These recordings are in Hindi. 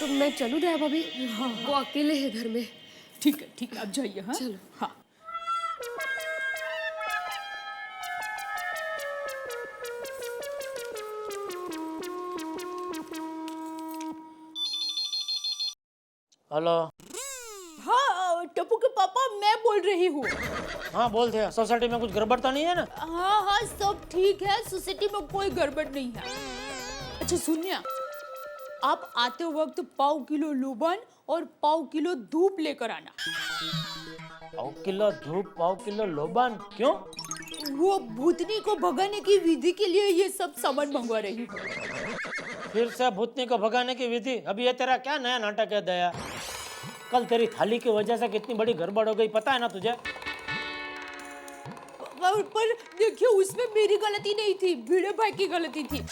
तो मैं चलूँ दया भाभी? हाँ, वो अकेले है घर में। ठीक है, आप जाइए। हाँ चलो। हाँ। हेलो। हाँ टप्पू के पापा, मैं बोल रही हूँ। हाँ बोलते हैं, सोसाइटी में कुछ गड़बड़ तो नहीं है ना? हाँ सब ठीक है, सोसाइटी में कोई गड़बड़ नहीं है। अच्छा सुनिए, आप आते वक्त 1.5 किलो लूबन और 1.5 किलो धूप लेकर आना। 1.5 किलो धूप, 1.5 किलो लोबान, क्यों? वो भूतनी को भगाने की विधि के लिए ये सब सामान मंगवा रही हूँ। फिर से भूतनी को भगाने की विधि? अभी ये तेरा क्या नया नाटक है दया? कल तेरी थाली की वजह से कितनी बड़ी गड़बड़ हो गई, पता है ना तुझे? पर देखिए, उसमें मेरी गलती नहीं थी, भिड़े भाई की गलती थी।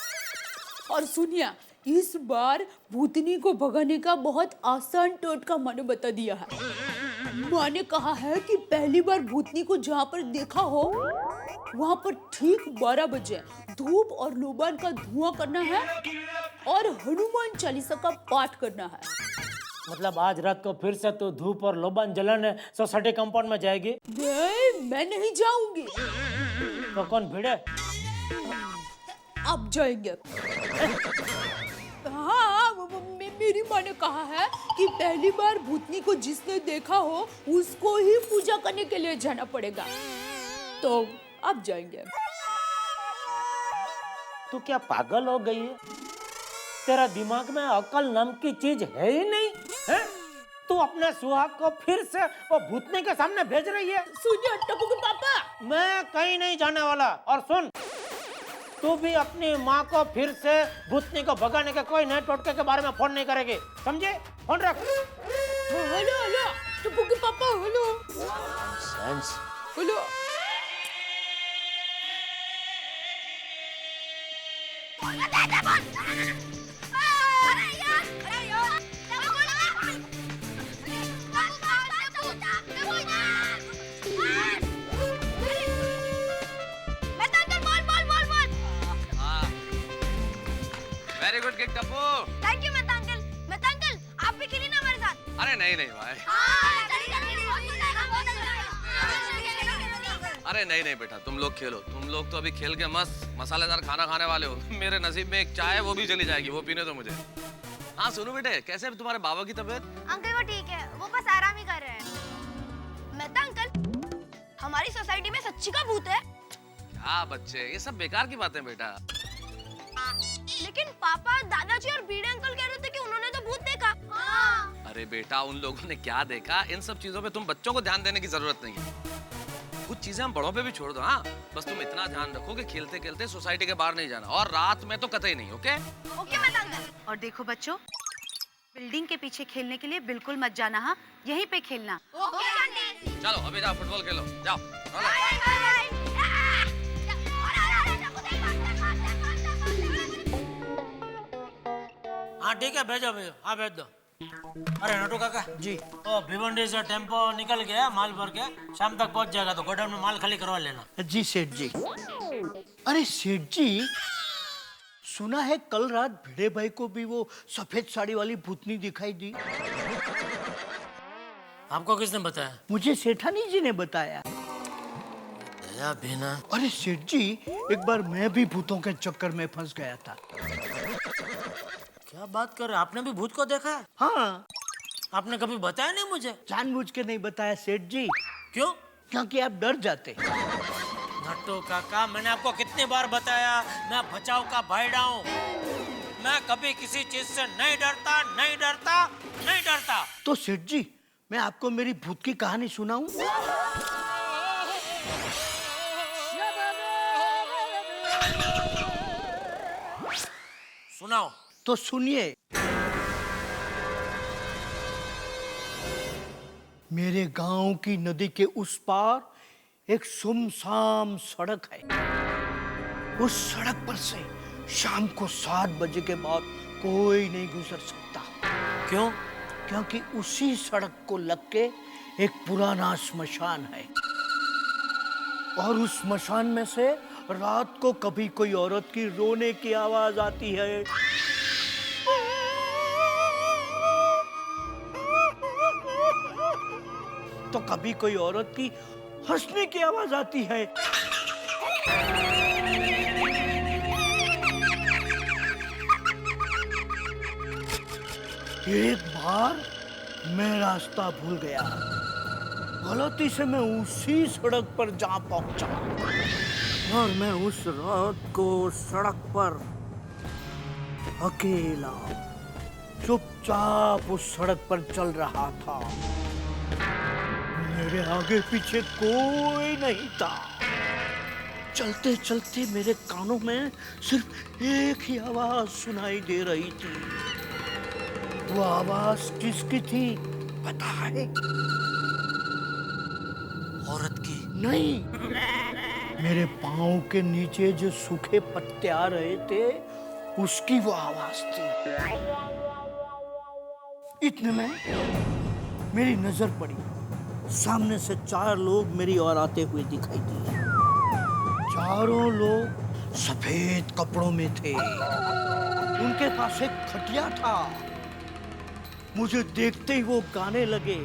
और सुनिए, इस बार भूतनी को भगाने का बहुत आसान टोटका मैंने बता दिया है। मैंने कहा है कि पहली बार भूतनी को जहाँ पर देखा हो वहाँ पर ठीक 12 बजे धूप और लोबान का धुआं करना है और हनुमान चालीसा का पाठ करना है। मतलब आज रात को फिर से तू धूप और लोबान जलाने सोसाइटी कंपाउंड में जाएगी? नहीं, मैं नहीं जाऊंगी। तो कौन भिड़े? आप जाएंगे? हाँ, मेरी माँ ने कहा है कि पहली बार भूतनी को जिसने देखा हो उसको ही पूजा करने के लिए जाना पड़ेगा, तो आप जाएंगे। तू क्या पागल हो गई है? तेरा दिमाग में अकल नाम की चीज है ही नहीं है? तू अपने सुहाग को फिर से वो भूतनी के सामने भेज रही है? सुनिए टप्पू के पापा, मैं कहीं नहीं जाने वाला। और सुन, तू भी अपनी माँ को फिर से भूतनी को भगाने के कोई नए टोटके के बारे में फोन नहीं करेगी, समझे? फोन रख। हेलो हेलो टप्पू के पापा, hello hello. Very good kick Tappu. Thank you Mehta uncle. Mehta uncle, आप भी खेलिए ना हमारे साथ। अरे नहीं नहीं भाई। अरे नहीं नहीं बेटा, तुम लोग खेलो। तुम लोग तो अभी खेल के मस्त मसालेदार खाना खाने वाले हो। मेरे नसीब में एक चाय है, वो भी चली जाएगी, वो पीने दो मुझे। हाँ सुनो बेटे, कैसे है तुम्हारे बाबा की तबीयत? अंकल वो ठीक है, वो बस आराम ही कर रहे हैं। मेहता अंकल, हमारी सोसाइटी में सच्ची का भूत है? क्या बच्चे, ये सब बेकार की बातें बेटा। लेकिन पापा, दादाजी और बीड़े अंकल कह रहे थे कि उन्होंने तो भूत देखा। हाँ। अरे बेटा, उन लोगों ने क्या देखा, इन सब चीजों पे तुम बच्चों को ध्यान देने की जरूरत नहीं है। कुछ चीजें हम बड़ों पे भी छोड़ दो। हाँ बस तुम इतना ध्यान रखो कि खेलते खेलते सोसाइटी के बाहर नहीं जाना, और रात में तो कतई नहीं। Okay okay Mehta uncle. और देखो बच्चों, बिल्डिंग के पीछे खेलने के लिए बिल्कुल मत जाना। हाँ, यहीं पे खेलना। Okay aunty. चलो अभी जाओ फुटबॉल खेलो, जाओ। Bye bye. हाँ ठीक है, भेजो भेजो। हाँ भेज दो। अरे नटू काका जी, तो भिवंडी से टेम्पो निकल गया माल भर के, शाम तक पहुंच जाएगा, तो गोडाउन में माल खाली करवा लेना। जी सेठ जी। अरे सेठ जी, सुना है कल रात भिड़े भाई को भी वो सफेद साड़ी वाली भूतनी दिखाई दी। आपको किसने बताया? मुझे सेठानी जी ने बताया। दया भीना। अरे सेठ जी, एक बार मैं भी भूतों के चक्कर में फंस गया था। क्या बात कर रहे, आपने भी भूत को देखा है? हाँ। आपने कभी बताया नहीं मुझे? जानबूझ के नहीं बताया सेठ जी। क्यों? क्योंकि आप डर जाते। नट्टू काका, मैंने आपको कितनी बार बताया, मैं बचाव का भाईड़ा हूँ। मैं कभी किसी चीज से नहीं डरता, नहीं डरता, नहीं डरता। तो सेठ जी, मैं आपको मेरी भूत की कहानी सुनाऊं? सुनाओ। तो सुनिए। मेरे गांव की नदी के उस पार एक सुमसाम सड़क है। उस सड़क पर से शाम को 7 बजे के बाद कोई नहीं गुजर सकता। क्यों? क्योंकि उसी सड़क को लग के एक पुराना स्मशान है, और उस स्मशान में से रात को कभी कोई औरत की रोने की आवाज आती है। तो कभी कोई औरत की हंसने की आवाज आती है। एक बार मैं रास्ता भूल गया, गलती से मैं उसी सड़क पर जा पहुंचा और मैं उस रात को सड़क पर अकेला चुपचाप उस सड़क पर चल रहा था। मेरे आगे पीछे कोई नहीं था। चलते चलते मेरे कानों में सिर्फ एक ही आवाज सुनाई दे रही थी। वो आवाज किसकी थी पता है? औरत की। नहीं, मेरे पाँव के नीचे जो सूखे पत्ते आ रहे थे उसकी वो आवाज थी। इतने में मेरी नजर पड़ी, सामने से 4 लोग मेरी ओर आते हुए दिखाई दिए। चारों लोग सफेद कपड़ों में थे। उनके पास एक खटिया था। मुझे देखते ही वो गाने लगे।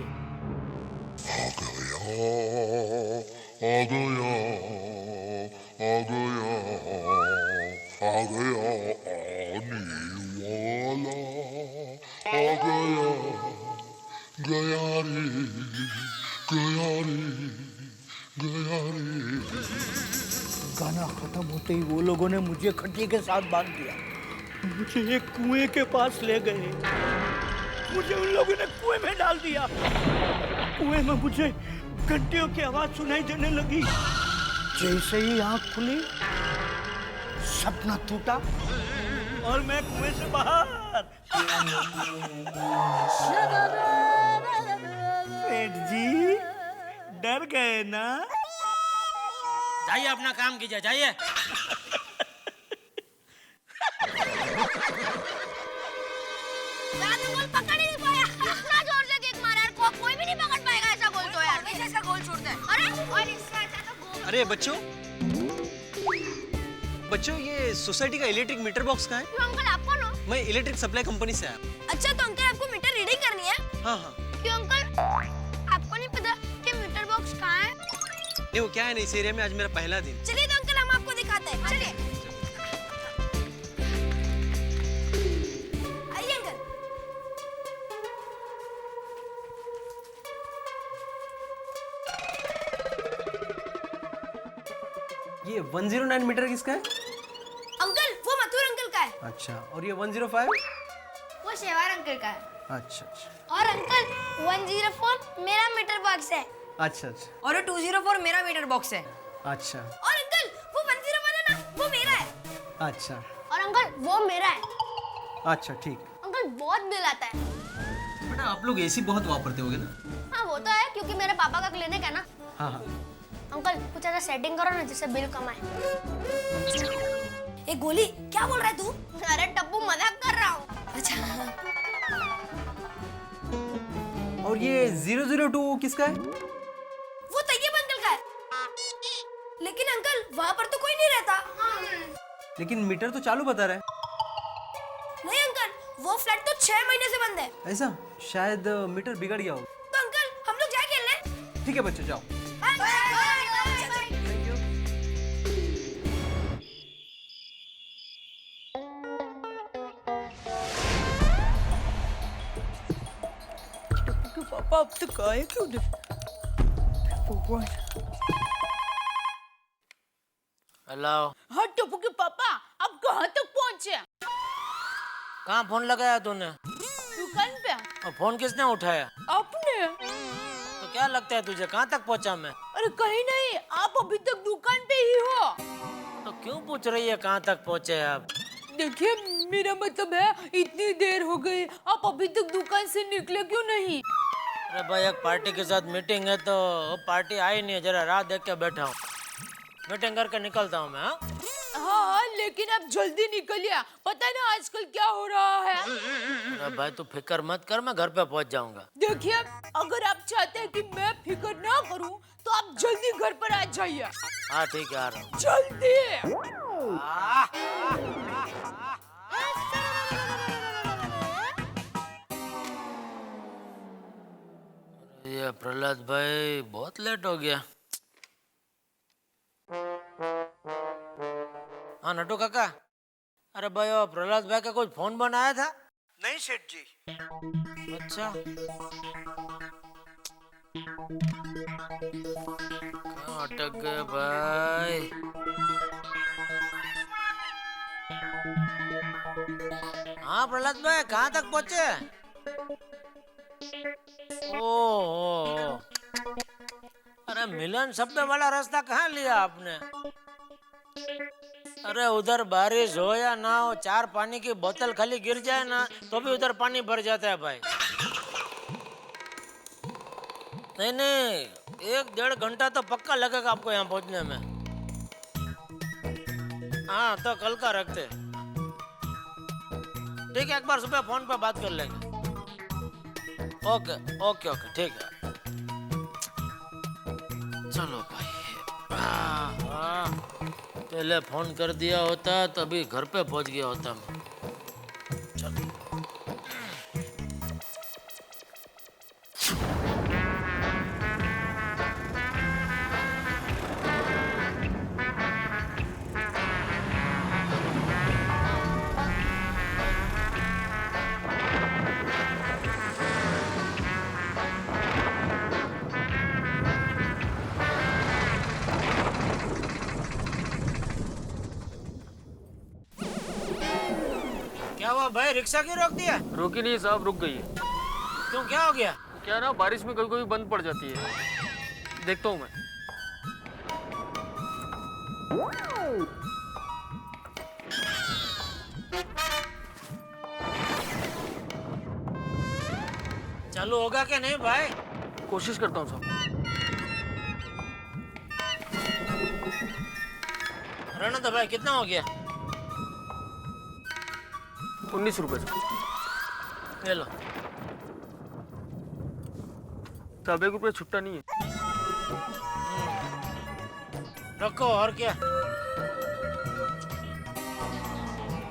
आ गया, आ गया, आ गया, आ गया आने वाला, आ गया, गया रे, गया रे, गया रे। गाना खत्म होते ही वो लोगों ने मुझे खटिया के साथ बांध दिया। मुझे एक कुएं के पास ले गए। मुझे उन लोगों ने कुएं में डाल दिया। कुएं में मुझे घंटियों की आवाज सुनाई देने लगी। जैसे ही आंख खुली, सपना टूटा और मैं कुएं से बाहर। सेठ जी डर गए ना? जाइए अपना काम कीजिए, जाइए। गोल पकड़ ही नहीं पाया। इतना जोर से किक मारा यार, कोई भी नहीं पकड़ पाएगा ऐसा गोल तो यार। कैसे ऐसा गोल छोड़ता है? अरे और इससे अच्छा तो गोल। अरे बच्चों ये सोसाइटी का इलेक्ट्रिक मीटर बॉक्स कहाँ है? क्यों अंकल आप कौन हो? मैं इलेक्ट्रिक सप्लाई कंपनी से आया। अच्छा तो अंकल आपको मीटर रीडिंग करनी है? हाँ हाँ। क्यों अंकल आपको नहीं पता कि मीटर बॉक्स कहाँ है? नहीं वो क्या है ना, इस एरिया में आज मेरा पहला दिन। चलिए तो अंकल हम आपको दिखाते हैं। चलिए आइए अंकल। ये 109 मीटर किसका है? अंकल वो मथुर अंकल का है। अच्छा, और ये 105? वो शेवार अंकल का है। अच्छा अच्छा और अंकल 104 मेरा मीटर बॉक्स है। अच्छा अच्छा और 204 मेरा मीटर बॉक्स है। अच्छा और अंकल वो 101 है ना, वो मेरा है। अच्छा और अंकल वो मेरा है। अच्छा ठीक है। अंकल बहुत बिल आता है। बेटा आप लोग एसी बहुत वापरते होगे ना? हाँ वो तो है क्योंकि मेरे पापा का क्लिनिक है ना। हाँ हाँ। अंकल कुछ ऐसा सेटिंग करो ना जिससे बिल कम आए। ए गोली क्या बोल रहा है तू? अरे टप्पू मजाक कर रहा हूँ। अच्छा और ये 002 किसका है? वो तैयब अंकल का है। लेकिन अंकल वहाँ पर तो कोई नहीं रहता। लेकिन मीटर तो चालू बता रहा है। नहीं अंकल वो फ्लैट तो 6 महीने से बंद है। ऐसा शायद मीटर बिगड़ गया हो। तो अंकल हम लोग जाए खेलने? ठीक है बच्चों जाओ। पापा अब तक आए क्यों नहीं? हेलो, हाँ टप्पू के पापा अब कहाँ तक पहुँचे? कहाँ फोन लगाया तूने? दुकान पे। और फोन किसने उठाया? आपने? तो क्या लगता है तुझे, कहाँ तक पहुँचा मैं? अरे कहीं नहीं, आप अभी तक दुकान पे ही हो। तो क्यों पूछ रही है कहाँ तक पहुँचे आप? देखिए मेरा मतलब है इतनी देर हो गई, आप अभी तक दुकान से निकले क्यों नहीं? अरे भाई एक पार्टी के साथ मीटिंग है तो वो पार्टी आई नहीं है, जरा राह देख के बैठा हूँ। मीटिंग करके निकलता हूँ मैं। हाँ हाँ लेकिन अब जल्दी निकलिए, पता है ना आजकल क्या हो रहा है। अरे भाई तू फिक्र मत कर, मैं घर पे पहुँच जाऊंगा। देखिए अगर आप चाहते हैं कि मैं फिक्र ना करूं तो आप जल्दी घर पर आ जाइए। हाँ ठीक है आ रहा हूँ। जल्दी। ये प्रहलाद भाई बहुत लेट हो गया। हाँ नटू काका, अरे भाई वो प्रहलाद भाई का कोई फोन बनाया था? नहीं सेठ जी। अच्छा, कहाँ अटक गए भाई? हाँ प्रहलाद भाई कहाँ तक पहुँचे? ओ, अरे मिलन सबवे वाला रास्ता कहाँ लिया आपने? अरे उधर बारिश हो या ना हो, 4 पानी की बोतल खाली गिर जाए ना तो भी उधर पानी भर जाता है भाई। नहीं नहीं, 1-1.5 घंटा तो पक्का लगेगा आपको यहाँ पहुँचने में। हाँ तो कल का रखते। ठीक है, एक बार सुबह फोन पे बात कर लेंगे। ओके ओके ओके ठीक है, चलो भाई। पहले फोन कर दिया होता तभी घर पे पहुंच गया होता मैं। चलो क्या हुआ भाई, रिक्शा क्यों रोक दिया? रोकी नहीं साहब, रुक गई है। क्यों, क्या हो गया? क्या ना, बारिश में कभी कभी बंद पड़ जाती है। देखता हूँ मैं। चालू होगा कि नहीं भाई? कोशिश करता हूँ साहब। रहना तो भाई, कितना हो गया? 19 रुपए साहब। ले लो साहब, 1 रुपये छुट्टा नहीं है। रखो, और क्या?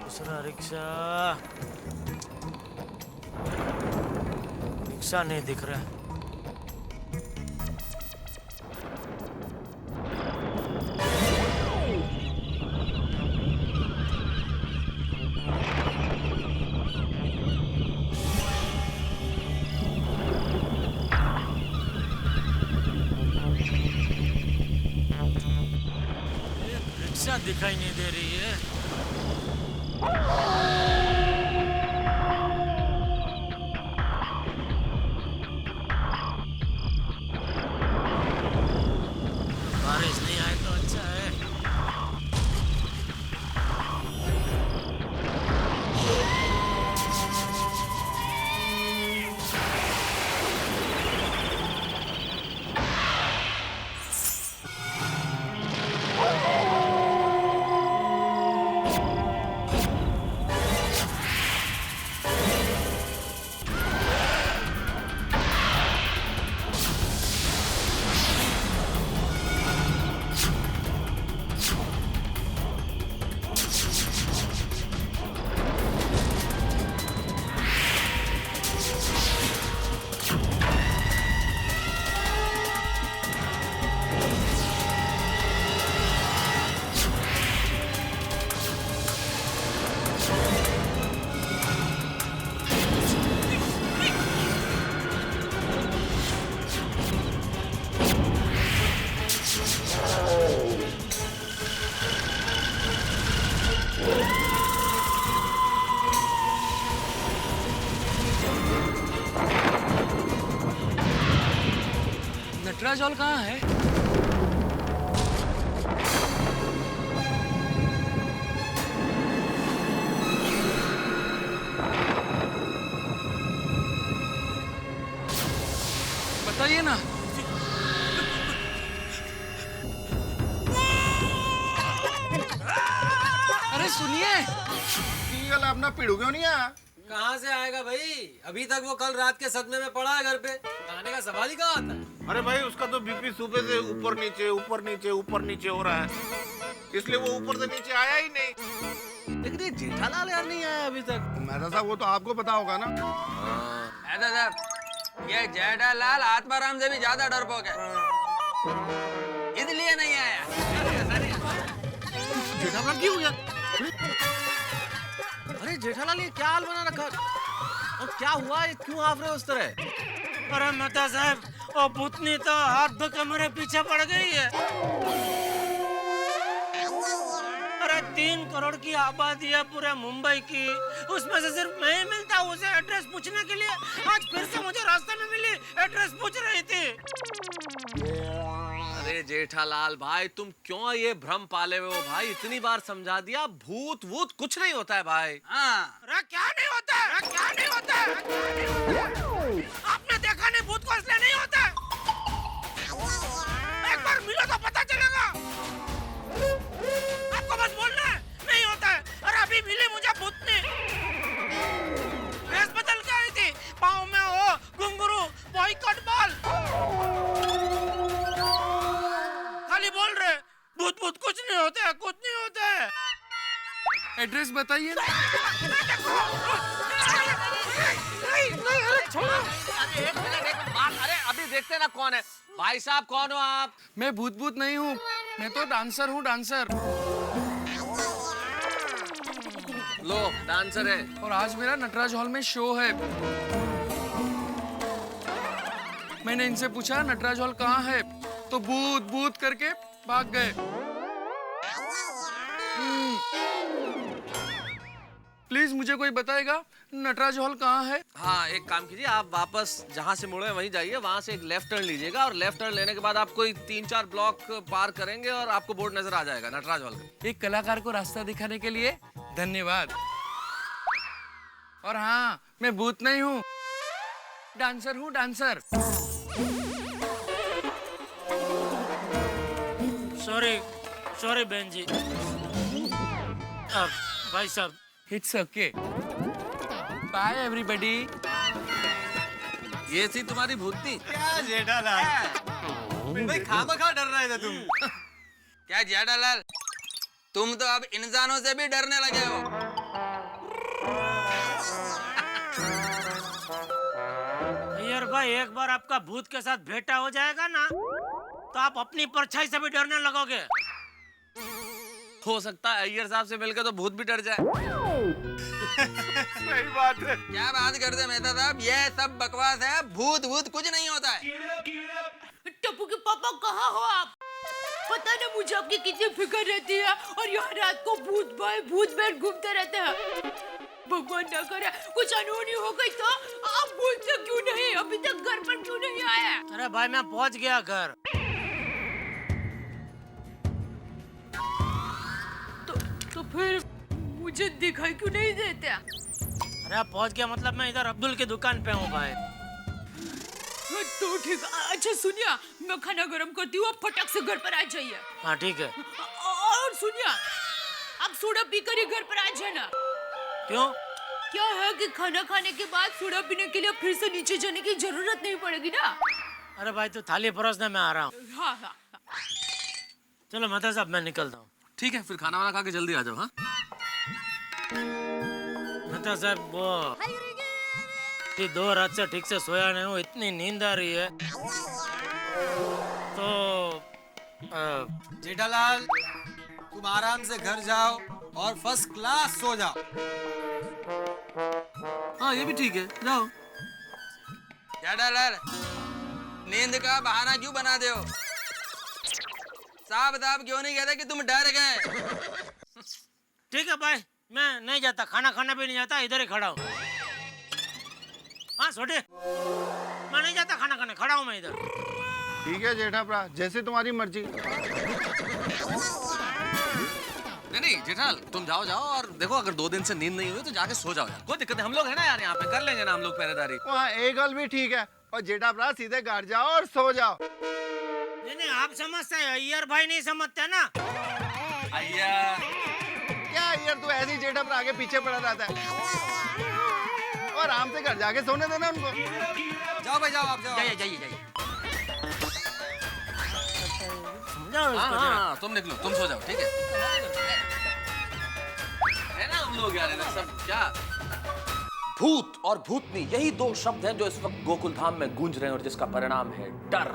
दूसरा रिक्शा, रिक्शा नहीं दिख रहा है। रिक्शा दिखाई नहीं दे रही है। बारिश नहीं आए तो अच्छा है। नटराज हॉल कहाँ है? बताइए ना। अरे सुनिए, अपना पीड़ू क्यों नहीं आया? कहाँ से आएगा भाई? अभी तक वो कल रात के सदमे में पड़ा है घर पे। आने का सवाल ही कहाँ आता है? अरे भाई उसका तो बीपी सुबह से ऊपर नीचे ऊपर नीचे ऊपर नीचे हो रहा है, इसलिए वो ऊपर से नीचे आया ही नहीं। लेकिन ये जेठालाल यार नहीं आया अभी तक। मेहता साहब वो तो आपको पता होगा ना। ये जेठालाल आत्माराम से भी ज्यादा डरपोक है, इसलिए नहीं आया। जेठालाल क्यों हो गया? अरे जेठालाल ये क्या हाल बना रखा? और क्या हुआ? ये क्यों आप रहे हो उस तरह? अरे मेहता साहब, वो भूतनी तो हाथ धो के मेरे पीछे पड़ गई है। अरे 3 करोड़ की आबादी है पूरे मुंबई की, उसमें से सिर्फ मैं ही मिलता हूँ उसे एड्रेस पूछने के लिए। आज फिर से मुझे रास्ते में मिली, एड्रेस पूछ रही थी। अरे जेठालाल भाई, तुम क्यों ये भ्रम पाले हुए हो भाई? इतनी बार समझा दिया, भूत वूत कुछ नहीं होता है भाई। हाँ, अरे क्या नहीं होता है? अरे क्या नहीं होता है? आपने देखा नहीं भूत को इसलिए नहीं होता है? एक बार मिलो तो पता चलेगा। आपको बस बोलना है नहीं होता है। अरे अभी मिली मुझे भूतनी, ड्रेस बदल के आई थी, पाँव में हो घुंघरू, बॉयकॉट बाल, खाली बोल रहे भूत भूत कुछ नहीं होता है, कुछ नहीं होता है। एड्रेस बताइए ना। नहीं, अरे छोड़ो। अरे एक मिनट बात, अरे अभी देखते ना कौन है। भाई साहब कौन हो आप? मैं भूत भूत नहीं हूँ, मैं तो डांसर हूँ, डांसर। लो डांसर है। और आज मेरा नटराज हॉल में शो है। मैंने इनसे पूछा नटराज हॉल कहाँ है, तो भूत भूत करके भाग गए। प्लीज मुझे कोई बताएगा नटराज हॉल कहाँ है? हाँ एक काम कीजिए, आप वापस जहाँ से मुड़े वहीं जाइए, वहाँ से एक लेफ्ट टर्न लीजिएगा और लेफ्ट टर्न लेने के बाद आप कोई 3-4 ब्लॉक पार करेंगे और आपको बोर्ड नजर आ जाएगा नटराज हॉल का। एक कलाकार को रास्ता दिखाने के लिए धन्यवाद। और हाँ, मैं भूत नहीं हूँ, डांसर हूँ, डांसर। सॉरी बहन जी। भाई साहब, इट्स ओके, बाय एवरीबॉडी। ये थी तुम्हारी भूतनी। क्या जेठालाल भाई, खामखा डर रहे थे तुम। क्या जेठालाल, तुम तो अब इंसानों से भी डरने लगे हो। अय्यर भाई, एक बार आपका भूत के साथ भेंटा हो जाएगा ना, तो आप अपनी परछाई से भी डरने लगोगे। हो सकता है अय्यर साहब से मिलकर तो भूत भी डर जाए। सही बात है। क्या बात करते मेहता साहब, ये सब बकवास है, भूत भूत कुछ नहीं होता है। टप्पू के पापा कहाँ हो आप? पता ना मुझे आपकी कितनी फिक्र रहती है, और यहाँ रात को भूत भाई भूत बैठ घूमते रहते हैं। भगवान ना करे कुछ अनहोनी हो गई तो आप बोलते क्यों नहीं? अभी तक घर पर क्यों नहीं आया? अरे भाई मैं पहुंच गया घर। तो फिर मुझे दिखाई क्यों नहीं देते? अरे पहुंच गया मतलब मैं इधर अब्दुल की दुकान पे हूँ भाई। तो ठीक। अच्छा सुनिए, मैं खाना गरम करती हूँ, आप फटाक से घर पर आ जाइए। हाँ ठीक है। और सुनिए, आप सोडा पीकर ही घर पर आ जाना। क्यों? क्या है कि खाना खाने के बाद सोडा पीने के लिए फिर से नीचे जाने की जरूरत नहीं पड़ेगी ना। अरे भाई तू थाली परोसने में आ रहा हूँ। हाँ हाँ। चलो मेहता साहब मैं निकलता हूँ। ठीक है, फिर खाना वाना खा के जल्दी आ जाओ। हाँ मेहता साहब, वो 2 रात से ठीक से सोया नहीं हूँ, इतनी नींद आ रही है। तो जेठालाल, तुम आराम से घर जाओ और फर्स्ट क्लास सो जाओ। हाँ ये भी ठीक है, जाओ। जेठालाल, नींद का बहाना क्यों बना दे हो? साहब क्यों नहीं कहते कि तुम डर गए? ठीक है भाई, मैं नहीं जाता, खाना खाना भी नहीं जाता, इधर ही खड़ा हूँ। हाँ छोटे, मैं नहीं जाता खाना खाने, खड़ा हूँ मैं इधर। ठीक है जेठा भरा, जैसे तुम्हारी मर्जी। नहीं जेठाल, तुम जाओ और देखो, अगर 2 दिन से नींद नहीं हुई तो जाके सो जाओ यार, कोई दिक्कत नहीं। हम लोग है ना यार, यहाँ पे कर लेंगे ना हम लोग पहरेदारी। वहाँ एक गल भी ठीक है। और जेठा भरा सीधे घर जाओ और सो जाओ। नहीं आप समझते हैं, अय्यर भाई नहीं समझते ना। अय्यर क्या यार, तू ऐसे ही जेठा भरा आगे पीछे पड़ा रहता है। और आराम से घर जाके सोने देना उनको। जाओ भाई जाओ, आप जाओ। जाइए। समझाओ उसको जरा। हाँ तुम निकलो, तुम सो जाओ, ठीक है? है ना हम लोग यार, इधर सब क्या भूत और भूतनी, यही दो शब्द हैं जो इस वक्त गोकुल धाम में गूंज रहे हैं और जिसका परिणाम है डर।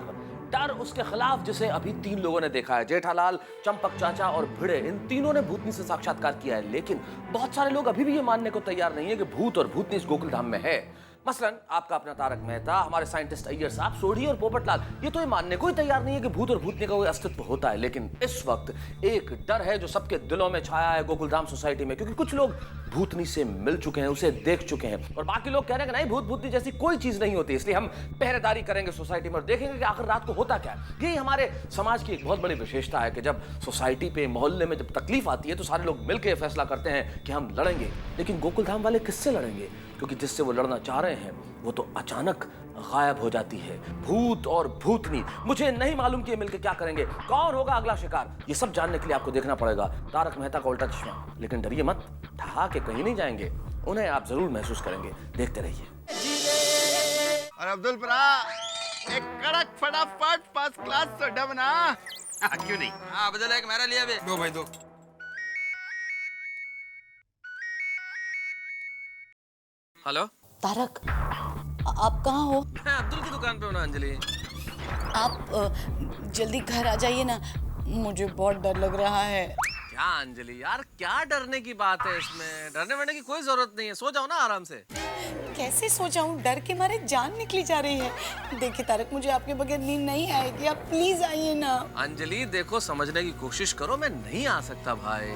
डर उसके खिलाफ जिसे अभी 3 लोगों ने देखा है, जेठालाल, चंपक चाचा और भिड़े। इन तीनों ने भूतनी से साक्षात्कार किया है, लेकिन बहुत सारे लोग अभी भी ये मानने को तैयार नहीं है कि भूत और भूतनी इस गोकुल धाम में है। मसलन आपका अपना तारक मेहता, हमारे साइंटिस्ट अय्यर साहब, सोढ़ी और पोपटलाल, ये तो ये मानने को ही तैयार नहीं है कि भूत और भूतनी का कोई अस्तित्व होता है। लेकिन इस वक्त एक डर है जो सबके दिलों में छाया है गोकुलधाम सोसाइटी में, क्योंकि कुछ लोग भूतनी से मिल चुके हैं, उसे देख चुके हैं, और बाकी लोग कह रहे हैं कि नहीं, भूत भूतनी जैसी कोई चीज नहीं होती। इसलिए हम पहरेदारी करेंगे सोसाइटी में और देखेंगे कि आखिर रात को होता क्या है। यही हमारे समाज की एक बहुत बड़ी विशेषता है कि जब सोसाइटी पे, मोहल्ले में जब तकलीफ आती है तो सारे लोग मिलकर फैसला करते हैं कि हम लड़ेंगे। लेकिन गोकुलधाम वाले किससे लड़ेंगे? क्योंकि जिससे वो लड़ना चाह रहे हैं वो तो अचानक गायब हो जाती है। भूत और भूतनी, मुझे नहीं मालूम कि ये मिलकर क्या करेंगे, कौन होगा अगला शिकार। ये सब जानने के लिए आपको देखना पड़ेगा तारक मेहता का उल्टा चश्मा। लेकिन डरिए मत, ठहा के कहीं नहीं जाएंगे, उन्हें आप जरूर महसूस करेंगे। देखते रहिए। और अब्दुल परा, एक कड़क फटाफट फर्स्ट क्लास सोडा बना। क्यों नहीं? हाँ अब्दुल, एक मेरा लिया भी। दो भाई दो। हेलो तारक, आप कहाँ हो? मैं अब्दुल की दुकान पे हूँ ना अंजलि। आप जल्दी घर आ जाइए ना, मुझे बहुत डर लग रहा है। क्या अंजलि यार, क्या डरने की बात है इसमें? डरने वरने की कोई जरूरत नहीं है, सो जाओ ना आराम से। कैसे सो जाऊं, डर के मारे जान निकली जा रही है। देखिए तारक, मुझे आपके बगैर नींद नहीं आएगी, आप प्लीज आइए ना। अंजलि देखो, समझने की कोशिश करो, मैं नहीं आ सकता भाई।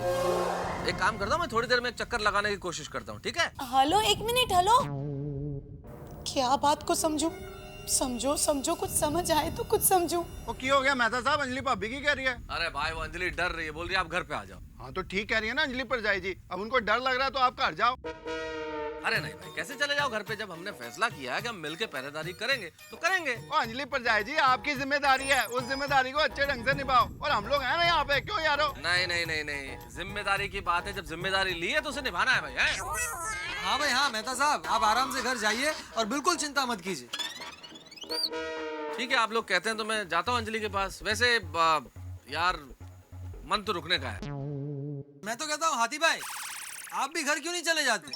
एक काम करता हूँ, मैं थोड़ी देर में एक चक्कर लगाने की कोशिश करता हूँ, ठीक है? हेलो, एक मिनट। हेलो, क्या बात को समझूं? समझो समझो, कुछ समझ आए तो कुछ समझो। वो क्यों हो गया मेहता साहब? अंजलि भाभी की कह रही है। अरे भाई, वो अंजलि डर रही है, बोल रही है आप घर पे आ जाओ। हाँ तो ठीक कह रही है ना अंजलि पर जाए जी। अब उनको डर लग रहा है तो आप घर जाओ। अरे नहीं भाई, कैसे चले जाओ घर पे? जब हमने फैसला किया है कि हम मिलके पहरेदारी करेंगे तो करेंगे। वो अंजलि पर जाए जी, आपकी जिम्मेदारी है, उस जिम्मेदारी को अच्छे ढंग से निभाओ। और हम लोग हैं ना यहाँ पे, क्यों यारो? नहीं नहीं नहीं नहीं, जिम्मेदारी की बात है, जब जिम्मेदारी ली है तो उसे निभाना है भाई, है? हाँ भाई हाँ, मेहता साहब आप आराम से घर जाइए और बिल्कुल चिंता मत कीजिए। ठीक है, आप लोग कहते हैं तो मैं जाता हूँ अंजलि के पास। वैसे यार, मन तो रुकने का है। मैं तो कहता हूँ हाथी भाई, आप भी घर क्यों नहीं चले जाते?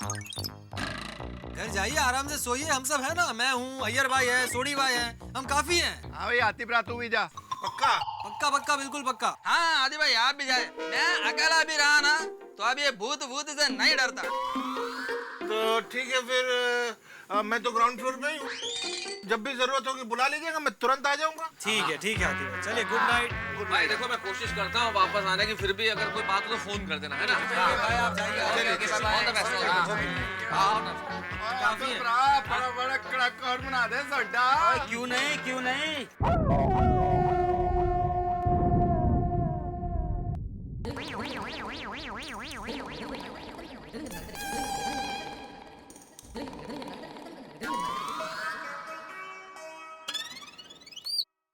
घर जाइए, आराम से सोइए, हम सब है ना। मैं हूँ, अय्यर भाई है, सोढ़ी भाई है, हम काफी हैं। हाँ भाई, आतिफ रात तू भी जा। पक्का? पक्का पक्का, बिल्कुल पक्का। हाँ आदि भाई आप भी जाए। मैं अकेला भी रहा ना तो अब ये भूत भूत से नहीं डरता। तो ठीक है फिर, मैं तो ग्राउंड फ्लोर पे ही हूँ। जब भी जरूरत होगी बुला लीजिएगा, मैं तुरंत आ जाऊंगा। ठीक है हाथी भाई, चलिए गुड नाइट। भाई देखो, मैं कोशिश करता हूँ वापस आने की, फिर भी अगर कोई बात हो तो फोन कर देना, है ना? भाई आप जाइए। काफी बड़ा बड़ा कड़क और बना दे सोडा। क्यों नहीं, क्यों नहीं।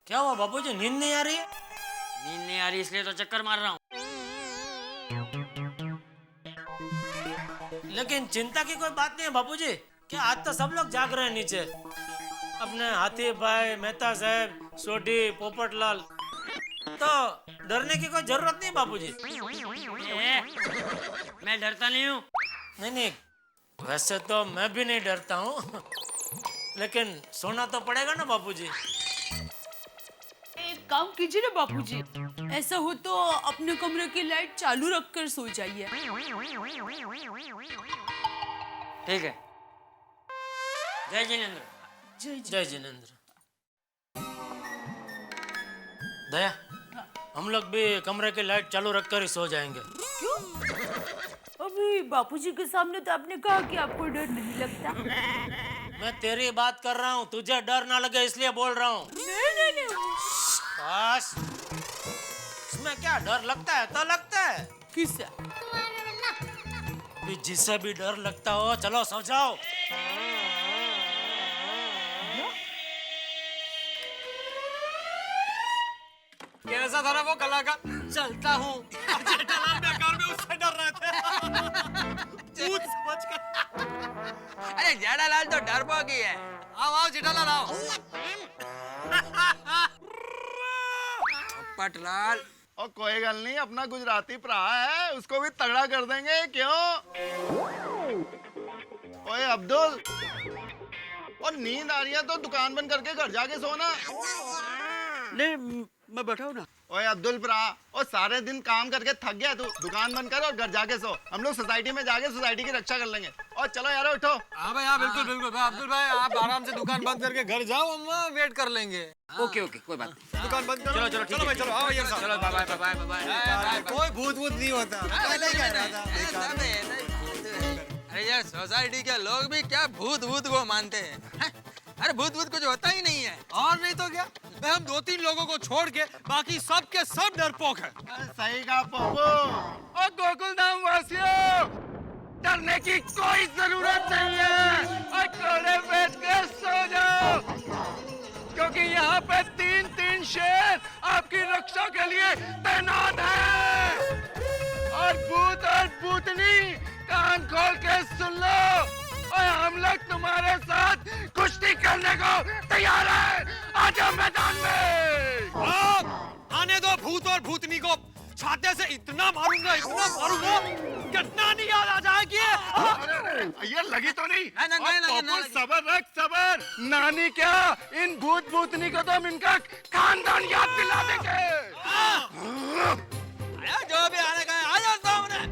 क्या हुआ बापूजी, नींद नहीं आ रही है? नींद नहीं आ रही इसलिए तो चक्कर मार रहा हूँ। लेकिन चिंता की कोई बात नहीं है बापूजी। क्या आज तो सब लोग जाग रहे हैं नीचे, अपने हाथी भाई, मेहता साहब, सोढ़ी, पोपटलाल, तो डरने की कोई जरूरत नहीं बापूजी। मैं डरता नहीं हूँ। नहीं नहीं, वैसे तो मैं भी नहीं डरता हूँ, लेकिन सोना तो पड़ेगा ना बापूजी। एक काम कीजिए ना बापूजी, ऐसा हो तो अपने कमरे की लाइट चालू रखकर सो जाइए। ठीक है। जय जिनेंद्र। जय जिनेंद्र। दया, हम लोग भी कमरे की लाइट चालू रखकर ही सो जाएंगे। क्यों? अभी बापूजी के सामने तो आपने कहा कि आपको डर नहीं लगता। मैं तेरी बात कर रहा हूँ, तुझे डर ना लगे इसलिए बोल रहा हूँ। नहीं। बस, इसमें क्या डर लगता है तो लगता है। किससे? भी जिससे भी डर लगता हो, चलो सो जाओ। कैसा था ना वो कला का चलता हूँ। जेठालाल बेकार में उससे डर रहे थे। भूत समझ कर। अरे जेठालाल तो डरपोक ही है। आओ जेठालाल आओ। पटलाल, और कोई गल नहीं, अपना गुजराती भरा है, उसको भी तगड़ा कर देंगे। क्यों? ओए अब्दुल, और नींद आ रही है तो दुकान बंद करके घर जाके सोना। नहीं मैं बैठा हूँ ना। ओए अब्दुल भरा, और सारे दिन काम करके थक गया तू, दुकान बंद कर और घर जाके सो। हम लोग सोसाइटी में जाके सोसाइटी की रक्षा कर लेंगे। और चलो यार उठो। हाँ भाई, हाँ बिल्कुल बिल्कुल भाई। अब्दुल भाई आप आराम से दुकान बंद करके घर जाओ, हम वहाँ वेट कर लेंगे। ओके ओके, कोई बात नहीं। दुकान बंद करो। चलो चलो ठीक चलो भाई है। चलो, आओ यार साहब। चलो bye bye bye bye bye. कोई भूत भूत नहीं होता। पहले ही कह रहा था। अरे यार सोसाइटी के लोग भी क्या भूत भूत को मानते हैं? अरे भूत भूत कुछ होता ही नहीं है। और नहीं तो क्या, मैं हम 2-3 लोगों को छोड़ के बाकी सब के सब डरपोक है। सही कहा पप्पू। और गोकुलधाम वासियों, डरने की कोई जरूरत नहीं है। और कोने बैठ के सो जाओ, क्योंकि यहाँ पे 3-3 शेर आपकी रक्षा के लिए तैनात हैं। और भूत और भूतनी कान खोल के सुन लो, और हम लोग तुम्हारे साथ कुश्ती करने को तैयार हैं। आ जाओ मैदान में। आने दो भूत और भूतनी को, छाते से इतना मारूंगा कि नानी याद आ जाएगी। ये लगी तो नहीं? नहीं, सबर रख, सबर। नानी क्या, इन भूत भूतनी को तो हम इनका खानदान याद दिला देंगे। जो भी आने का आ जाओ सामने।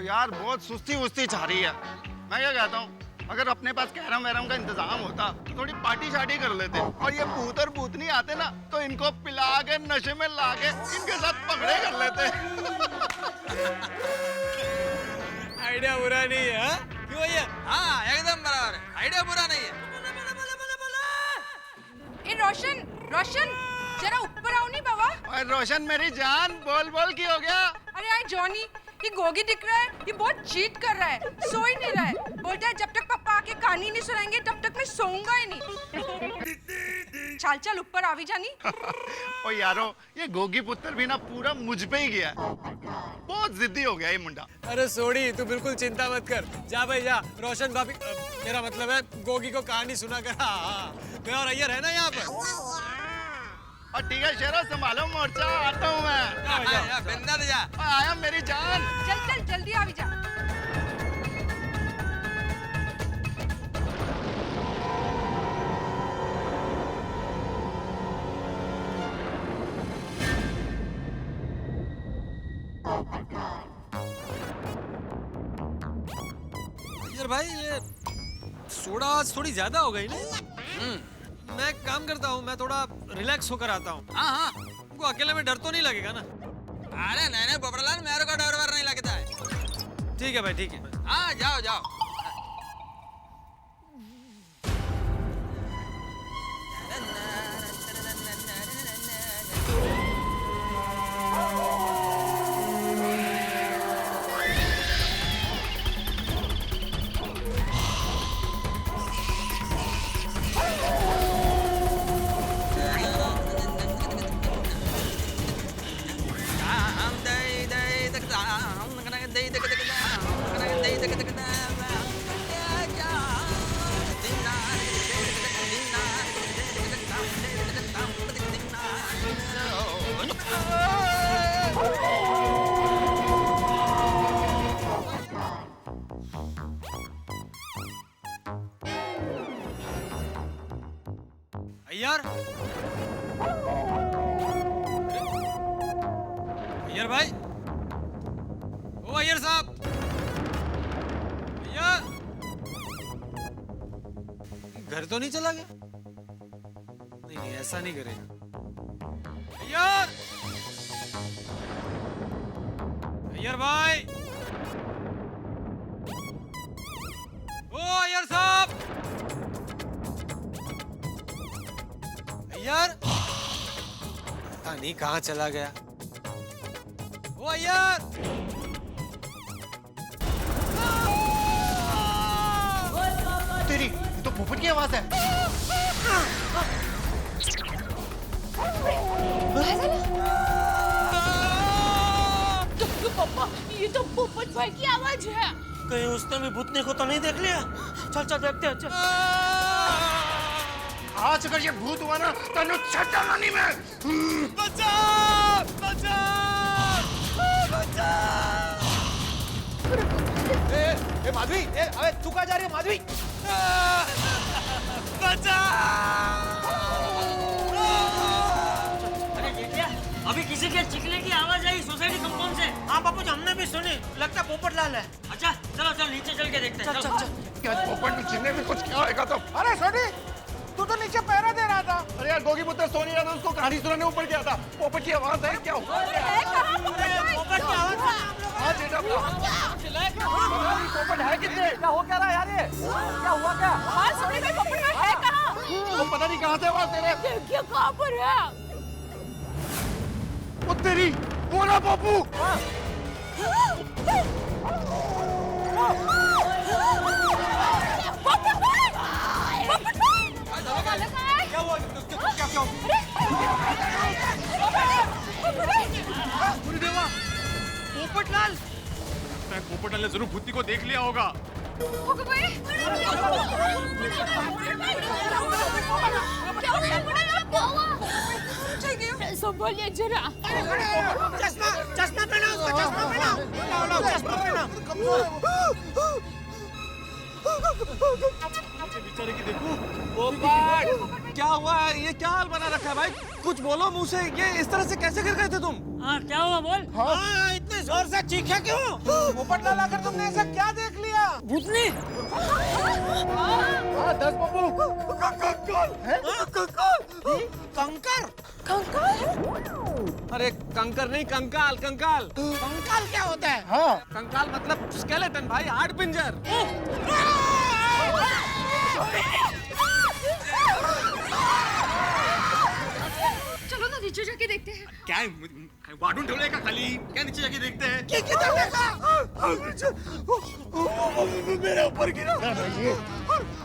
यार बहुत सुस्ती वुस्ती छा रही है। मैं क्या कहता हूँ, अगर अपने पास कैरम वैरम का इंतजाम होता तो थोड़ी पार्टी शार्टी कर लेते। और ये भूत और भूतनी आते ना तो इनको पिला के नशे में ला के इनके साथ पकड़े कर लेते। आइडिया बुरा नहीं है, क्यों ये? हाँ एकदम बराबर है, आइडिया बुरा नहीं है। ए रोशन, रोशन जरा ऊपर आओ नहीं बाबा। और रोशन मेरी जान, बोल बोल की हो गया? अरे आई जॉनी, ये गोगी दिख रहा है, ये बहुत चीट कर रहा है, सो ही नहीं रहा है। बोलता है जब तक पापा आके कहानी नहीं सुनाएंगे तब तक मैं सोऊंगा ही नहीं। चल चल ऊपर आवी जानी। ओ यारो, ये गोगी पुत्र भी ना पूरा मुझ पे ही गया। बहुत जिद्दी हो गया ये मुंडा। अरे सोडी, तू बिल्कुल चिंता मत कर। जा भाई जा, रोशन भाभी, मेरा मतलब है गोगी को कहानी सुना कर। हाँ, मैं और अय्यर है ना यहाँ पर। और ठीक है शेरो, संभालो मोर्चा, आता हूँ मैं। बिंदा जा। आया मेरी जान। चल चल जल्दी आवी जा। यार भाई ये सोडा आज थोड़ी ज्यादा हो गई ना। मैं एक काम करता हूँ, मैं थोड़ा रिलैक्स होकर आता हूँ। हाँ हाँ, तुमको अकेले में डर तो नहीं लगेगा ना? अरे नहीं नहीं पोपटलाल, मेरे को डर वर नहीं लगता है। ठीक है भाई, ठीक है। हाँ जाओ जाओ। अय्यर, अय्यर भाई, ओ अय्यर साहब, अय्यर, घर तो नहीं चला गया? नहीं नहीं, ऐसा नहीं करेगा। अय्यर, अय्यर भाई, ओ अय्यर साहब, अय्यर, पता नहीं कहाँ चला गया। ओ अय्यर, तेरी, ये तो पोपट की आवाज है। पापा ये तो पोपट भाई की आवाज है। कहीं उसने भी भूतनी को तो नहीं देख लिया? चल चल देखते हैं, चल। आज अगर ये भूत हुआ ना तो छटाना नहीं मैं। बचा बचा बचा। ए माधवी, अबे तू कहाँ जा रही है माधवी? बचा। अरे जेठिया, अभी किसी के चिकने की आवाज आई सोसाइटी कंपाउंड से। हाँ बापू, हमने भी सुनी, लगता है पोपट लाल है। अच्छा चलो चल नीचे चल के देखते हैं। चल चल चल। क्या पोपट में चिन्ह में कुछ क्या होगा तो? अरे सोनी, तू तो नीचे पहरा दे रहा था। अरे यार गोगी पुत्र सो नहीं रहा था, उसको कहानी सुनाने ऊपर गया था। पोपट की आवाज है क्या हुआ? पोपट की आवाज हाँ जेठा पोपट है कितने? क्या हो क्या रहा है यार ये? क्या हुआ क्या? हाँ सोनी भाई पोपट भाई है कहाँ? वो पता नहीं कहाँ से आवाज दे रहे। देखिए कहाँ पर है? वो तेरी वो ना बापू। क्या हुआ? क्या पोपट लाल ने जरूर भूतनी को देख लिया होगा। संभालिए जरा। चश्मा चश्मा पहना उसको, चश्मा पहना। चश्मा पहना। बेचारे की देखो। पोपट क्या हुआ है? ये क्या हाल बना रखा है भाई? कुछ बोलो मुंह से। ये इस तरह से कैसे गिर गए थे तुम? हाँ क्या हुआ बोल? हाँ इतने जोर से चीखा क्यों? पोपट लाल आकर तुमने ऐसा क्या देख लिया? भूतनी। हाँ 10 बापू। कंकर। अरे कंकर नहीं, कंकाल कंकाल। कंकाल क्या होता है? हाँ कंकाल मतलब स्केलेटन भाई, हाड़ पिंजर। चलो ना नीचे जाके देखते हैं। क्या वार्डून ढोलेगा खाली? क्या नीचे जाके देखते हैं? किधर देखा? मेरे ऊपर गिरा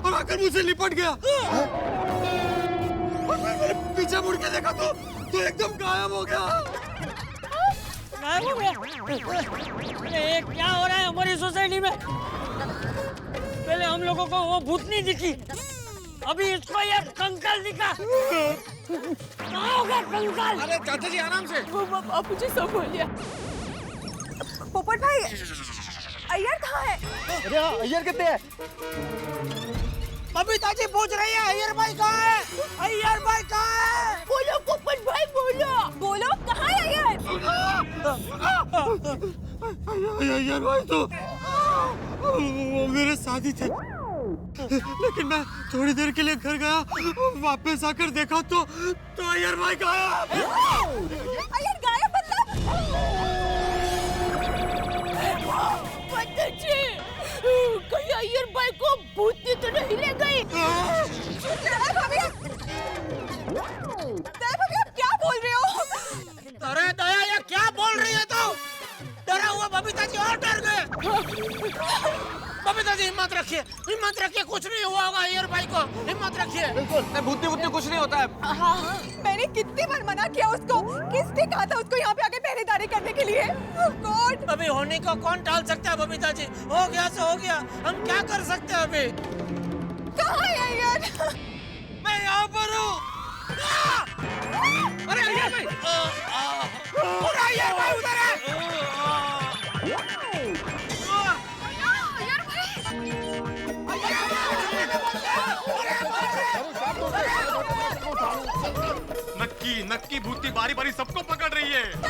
और आकर मुझसे लिपट गया। मैंने पीछे मुड़ के देखा तो एकदम गायब हो गया। गायब हो गया? अरे क्या हो रहा है हमारी सोसाइटी में? पहले हम लोगों को वो भूतनी दिखी, अभी इसको ये कंकाल दिखा। कहाँ होगा कंकाल? अरे चाचा जी आराम से। आप मुझे संभालिए। पोपट भाई अय्यर कहाँ है? अरे अय्यर कितने हैं? बबीता जी पूछ रही है अय्यर भाई कहाँ है? अय्यर भाई कहाँ है? बोलो पोपट भाई बोलो कहाँ है अय्यर? अय्यर भाई तो वो मेरे साथ ही थे, लेकिन मैं थोड़ी देर के लिए घर गया, वापस आकर देखा तो अय्यर भाई गायब। अय्यर गायब मतलब? कहीं अय्यर भाई को भूतनी तो नहीं ले गई? क्या बोल रहे हो? अरे दया ये क्या बोल रही है तू? डरा हुआ बबीता जी और डर गए। बबीता जी हिम्मत रखिए, कुछ नहीं हुआ होगा अय्यर भाई को, हिम्मत रखिए। बिल्कुल भूतनी कुछ नहीं होता है। हाँ मैंने कितनी बार मना किया उसको, किसने कहा था उसको यहाँ पे आके पहरेदारी करने के लिए? कौन? अभी होने को कौन टाल सकता है बबीता जी? हो गया सो हो गया, हम क्या कर सकते हैं अभी? कहाँ है अय्यर? मैं यहाँ पर हूँ। अरे अय्यर भाई, पूरा अय्यर भाई उधर है। नक्की भूतनी बारी बारी सबको पकड़ रही है। मेरे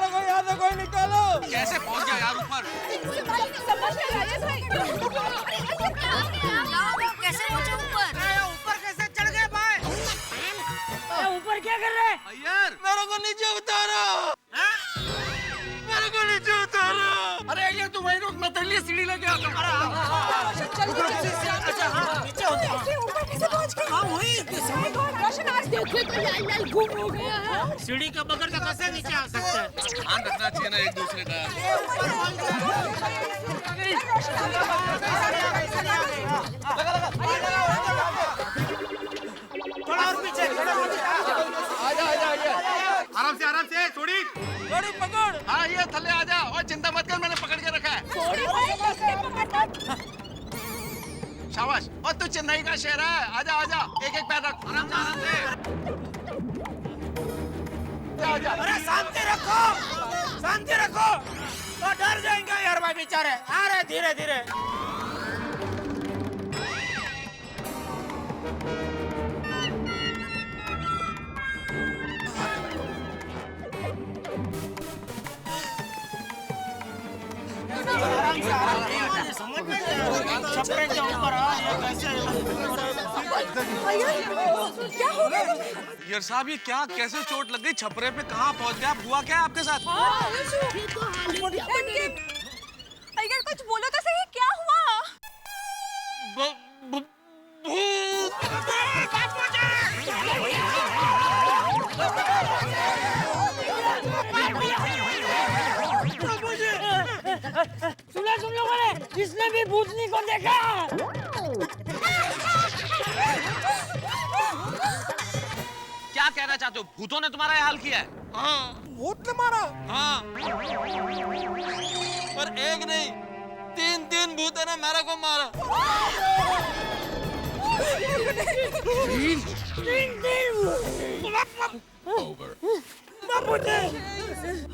को यहाँ से कोई निकालो। कैसे पहुँच गया यार ऊपर? कैसे पहुंचे ऊपर? ऊपर कैसे चढ़ गए भाई? ऊपर क्या कर रहे हैं? अय्यर मेरे को नीचे उतारो। मेरे को नीचे उतारो। अरे अय्यर तू वहीं रुक, मैं तेरे लिए सीढ़ी लेके आता हूँ। रोशन आज देखे तो लाल गुम हो गया है। सीढ़ी के बगैर का कैसे नीचे आ सकता है? ध्यान रखना चाहिए ना एक दूसरे का। सोड़ी सोड़ी पकड़। हाँ ये थल्ले आ जा और चिंता मत कर, मैंने पकड़ के रखा है। शाबाश। और तू चेन्नई का शेर है, आजा आजा, एक एक पैर रख, आराम से आजा। अरे शांति रखो, शांति रखो, तो डर जाएंगे यार भाई बेचारे। आ रहे धीरे धीरे। छपरे के ऊपर क्या हो गया? यार साहब ये क्या, कैसे चोट लग गई? छपरे पे कहाँ पहुँच गया? हुआ क्या आपके साथ? अगर कुछ बोलो तो सही, क्या हुआ? सुना तुम लोगों ने? इसने भी भूतनी को देखा। क्या कहना चाहते हो? भूतों ने तुम्हारा ये हाल किया है? हाँ। भूत ने मारा? हाँ। और एक नहीं, तीन भूतों ने मेरे को मारा।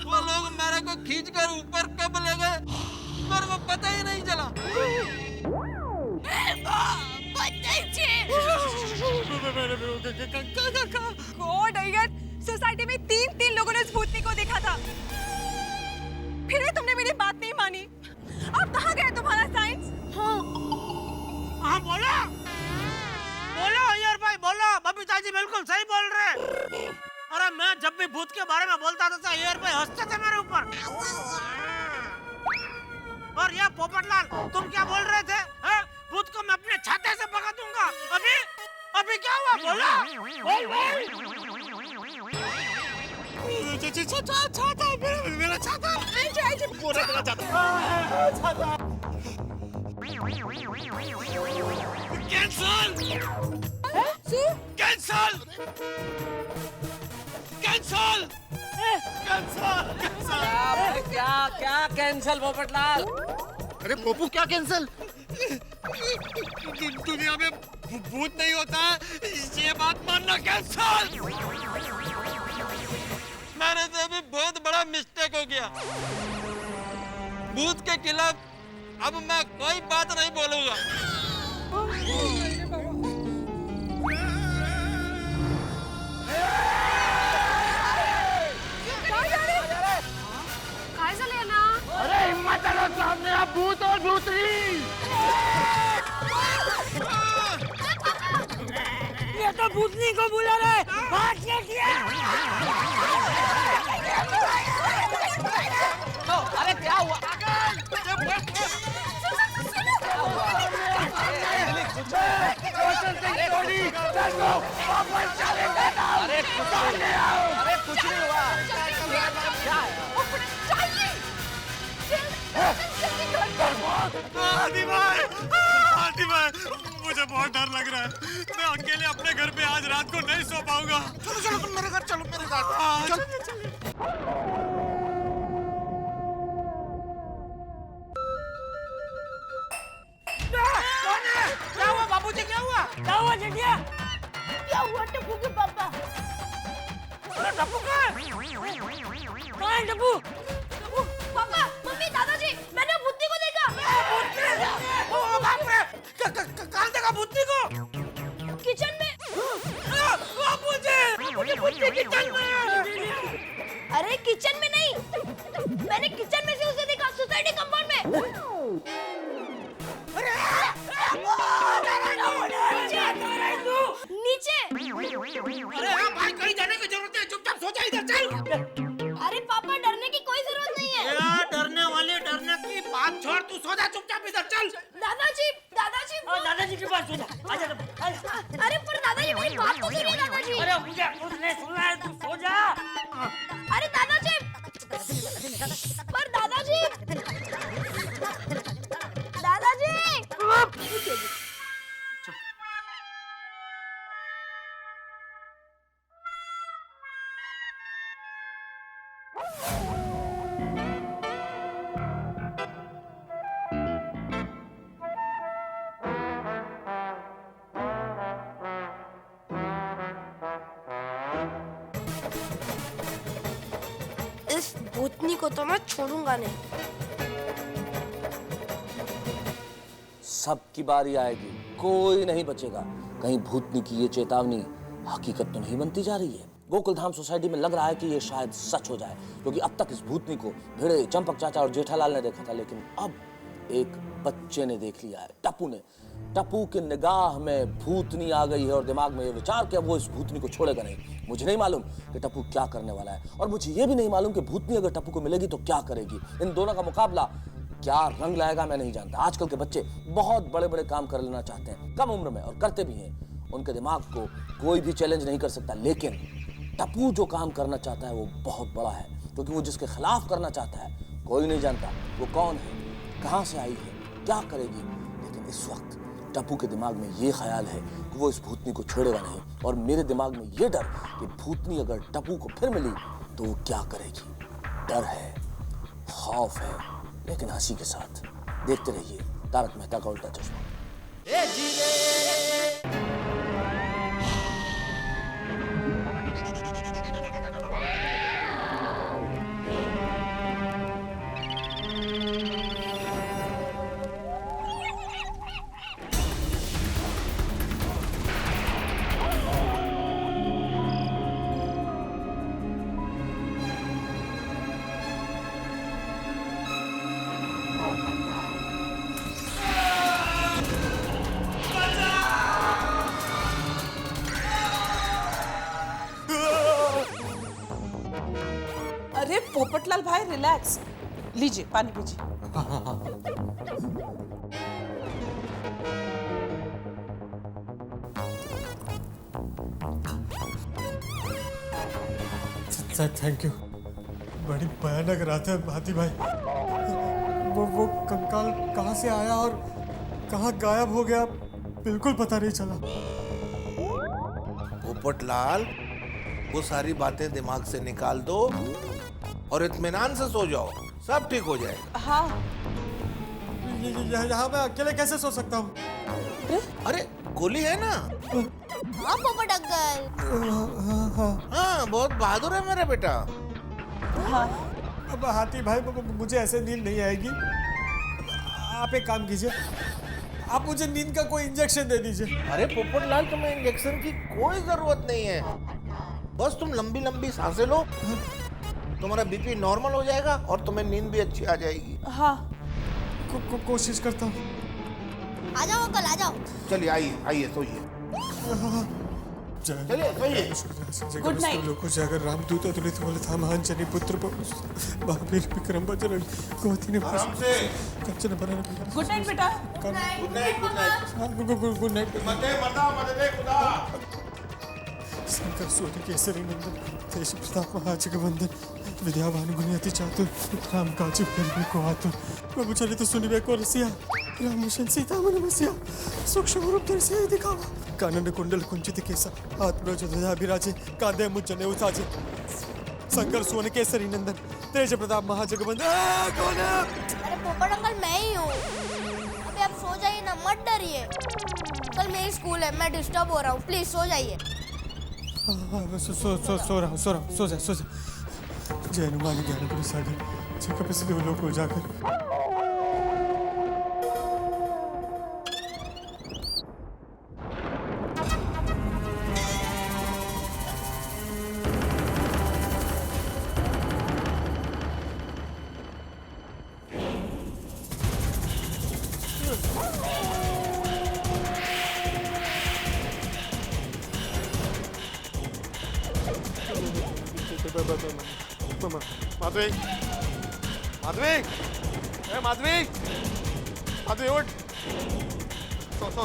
वो लोग मेरे को खींचकर ऊपर कब ले गए मेरे को पता ही नहीं चला। गॉड, अय्यर, सोसाइटी में तीन लोगों ने इस भूतनी को देखा था। फिर तुमने मेरी बात नहीं मानी। अब कहाँ गया तुम्हारा साइंस? हाँ बोलो, बोलो अय्यर भाई बोलो। बबीता जी बिल्कुल सही बोल रहे। अरे मैं जब भी भूत के बारे में बोलता था अय्यर भाई हंसते थे मेरे ऊपर। और ये पोपटलाल, तुम क्या बोल रहे थे? भूत को मैं अपने छाते से भगा दूंगा। अभी क्या हुआ? बोलो। छाता मेरा छाता। कैंसल कैंसल कैंसल क्या कैंसल पोपटलाल? अरे पोपू क्या कैंसल? दुनिया में भूत नहीं होता है, ये बात मानना कैंसल। मेरे से भी बहुत बड़ा मिस्टेक हो गया। भूत के खिलाफ अब मैं कोई बात नहीं बोलूंगा। काय झालंय ना? अरे हिम्मत है सामने आप भूत और भूतनी। ये तो भूतनी को बुला रहे। भाग किया। तो अरे क्या हुआ? अरे कुछ नहीं हुआ। क्या है? आंटी भाई, मुझे बहुत डर लग रहा है। मैं अकेले अपने घर पे आज रात को नहीं सो पाऊंगा। चलो तुम मेरे घर चलो, मेरे साथ चलो। क्या हुआ बाबूजी? क्या हुआ? क्या हुआ जेठिया? क्या हुआ टप्पू के पापा? टप्पू कहाँ है? टप्पू? पापा, मम्मी, दादाजी, मैंने भूतनी को देखा। ओ बाप रे! कहाँ देखा भूतनी को? किचन में। बाबूजी! भूतनी किचन में! अरे किचन में नहीं, मैंने किचन में से उसे देखा, सोसाइटी कंपाउंड में। नीचे। अरे हाँ भाई, कहीं जाने की जरूरत नहीं, चुपचाप सो जा, इधर चल। अरे पापा, डरने की कोई जरूरत नहीं है। यार डरने वाले डरने की बात छोड़, तू सो जा चुपचाप, इधर चल। दादाजी दादाजी के पास सो जा। आजा अरे पर दादाजी मेरी बात तो सुनिए दादाजी। अरे मुझे कुछ नहीं सुनना है, तू सो जा। अरे दादाजी, पर दादाजी, इस भूतनी को तो मैं छोड़ूंगा नहीं। सबकी बारी आएगी, कोई नहीं बचेगा। कहीं भूतनी की ये चेतावनी हकीकत तो नहीं बनती जा रही है। गोकुलधाम सोसाइटी में लग रहा है कि ये शायद सच हो जाए, क्योंकि अब तक इस भूतनी को भिड़े, चंपक चाचा और जेठालाल ने देखा था, लेकिन अब एक बच्चे ने देख लिया है, टप्पू ने। टप्पू की निगाह में भूतनी आ गई है और दिमाग में ये विचार कि वो इस भूतनी को छोड़ेगा नहीं। मुझे नहीं मालूम कि टप्पू क्या करने वाला है, और मुझे ये भी नहीं मालूम कि भूतनी अगर टप्पू को मिलेगी तो क्या करेगी। इन दोनों का मुकाबला क्या रंग लाएगा मैं नहीं जानता। आजकल के बच्चे बहुत बड़े बड़े काम कर लेना चाहते हैं कम उम्र में, और करते भी हैं। उनके दिमाग को कोई भी चैलेंज नहीं कर सकता, लेकिन टप्पू जो काम करना चाहता है वो बहुत बड़ा है, क्योंकि वो जिसके खिलाफ करना चाहता है कोई नहीं जानता वो कौन है, कहाँ से आई है, क्या करेगी। लेकिन इस वक्त टप्पू के दिमाग में ये ख्याल है कि वो इस भूतनी को छोड़ेगा नहीं, और मेरे दिमाग में ये डर कि भूतनी अगर टप्पू को फिर मिली तो वो क्या करेगी। डर है, खौफ है, लेकिन हंसी के साथ। देखते रहिए तारक मेहता का उल्टा चश्मा। अरे पोपटलाल भाई रिलैक्स, लीजिए पानी पीजिए। Thank you. बड़ी भयानक रात है हाथी भाई। वो कंकाल कहाँ से आया और कहाँ गायब हो गया बिल्कुल पता नहीं चला। पोपटलाल, वो सारी बातें दिमाग से निकाल दो और इत्मीनान से सो जाओ, सब ठीक हो जाएगा। हाँ। यहाँ मैं अकेले कैसे सो सकता हूँ? अरे गोली है ना। हाँ पोपट अंकल। हाँ बहुत बहादुर है मेरा बेटा। हाँ। अब हाथी भाई मुझे ऐसे नींद नहीं आएगी। आप एक काम कीजिए, आप मुझे नींद का कोई इंजेक्शन दे दीजिए। अरे पोपटलाल, तुम्हें इंजेक्शन की कोई जरूरत नहीं है। बस तुम लंबी लंबी सांसें लो, तुम्हारा बीपी नॉर्मल हो जाएगा और तुम्हें नींद भी अच्छी आ जाएगी। हाँ। कोशिश करता हूँ। आ जाओ अंकल, आ जाओ। चलिए आइए आइए सोइए। चलिए सोइए। Good night. लोगों जागर रामदूत अतुलित बलधाम महांजनी पुत्र महावीर विक्रम बजरंग गोती ने आराम से। गुड नाइट बेटा। Good night. Good night. मदद खुदा। शंकर सूर्य केसरी नंदन तेज प्रताप महाजगवंदन विद्यावान गुणी अति चातुर राम काज करिबे को आतुर प्रभु चरित सुनिबे को रसिया राम मिशन सीता मन बसिया सूक्ष्म रूप धरि से दिखावा कानन कुंडल कुंचित केसा आत्मज ध्वजा विराजे कांधे मुझ जनेऊ साजे शंकर सुवन केसरी नंदन तेज प्रताप महाजगवंदन। कौन है? अरे पोपट अंकल मैं ही हूँ। अभी आप सो जाइए ना, मत डरिए। कल मेरी स्कूल है, मैं डिस्टर्ब हो रहा हूँ, प्लीज सो जाइए। सो रहा हूँ, सो जा। जय हनुमान ज्ञान गुरु सागर जय कपि लोक उजागर। माधवी, माधवी, माधवी, माधवी उठ।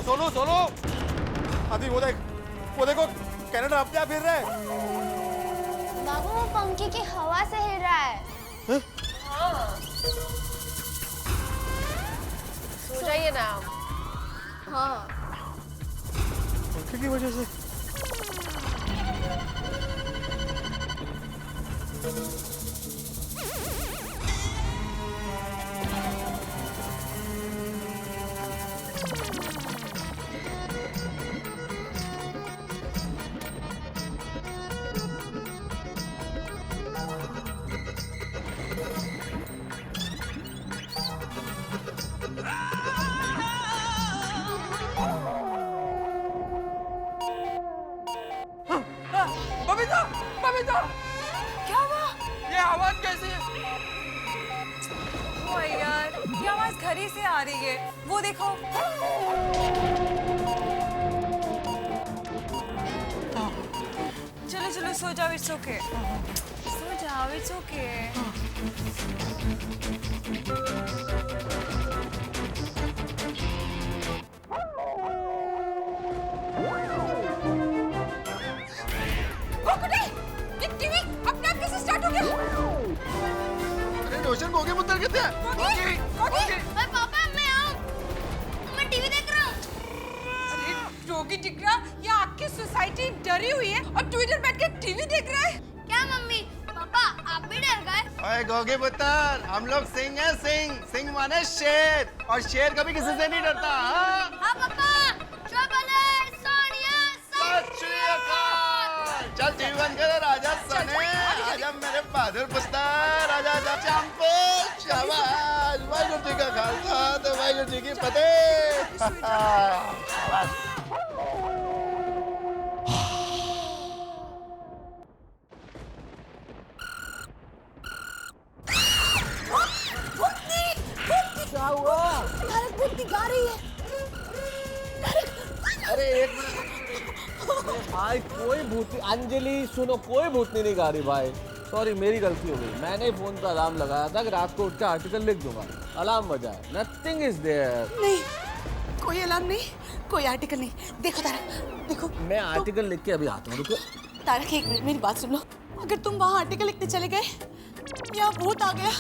सोनू, माधवी वो देखो कनाडा अपने आप हिल रहा है। बाबू वो पंखे की हवा से हिल रहा है। हाँ। सो जाइए ना। हाँ। पंखे की वजह से। आ रही है, वो देखो। चलो चलो सो जाओ, इट्स ओके। सो जाओ, इट्स ओके। ये टीवी अपने आप कैसे स्टार्ट हो गया? अरे रोशन गोगी मुद्दर कितने हैं? अरे पापा मैं आऊं, मैं टीवी देख रहा हूँ। अरे रोगी टिकरा, ये आपकी सोसाइटी डरी हुई है और ट्विटर बैठ के टीवी देख रहा है। क्या मम्मी पापा आप भी डर गए? ओए गोगी पुत्र, हम लोग सिंह हैं, सिंह। सिंह माने शेर, और शेर कभी किसी से नहीं डरता। हाँ पापा, चौबले सोनिया सत श्री अकाल। चल टीवी बंद कर, राजा सने, आजा मेरे बहादुर पुत्र, राजा आजा चंपू, शाबाश। वाहिगुरु जी का खालसा तो वाहिगुरु जी की फतेह। शाबाश। क्या हुआ? तारक भूतनी गा रही है। अरे एक मिनट भाई, कोई भूतनी, अंजलि सुनो, कोई भूतनी नहीं गा रही भाई। सॉरी, मेरी गलती हो गई। मैंने ही फोन पे अलार्म लगाया था कि रात को उठ के आर्टिकल लिख दूंगा। अलार्म बजा है, नथिंग इज देयर। नहीं, कोई अलार्म नहीं, कोई आर्टिकल नहीं। देखो तारक, देखो। मैं आर्टिकल लिख के अभी आता हूँ, रुको। तारक एक मिनट मेरी बात सुन लो। अगर तुम वहाँ आर्टिकल लिखने चले गए या भूत आ गया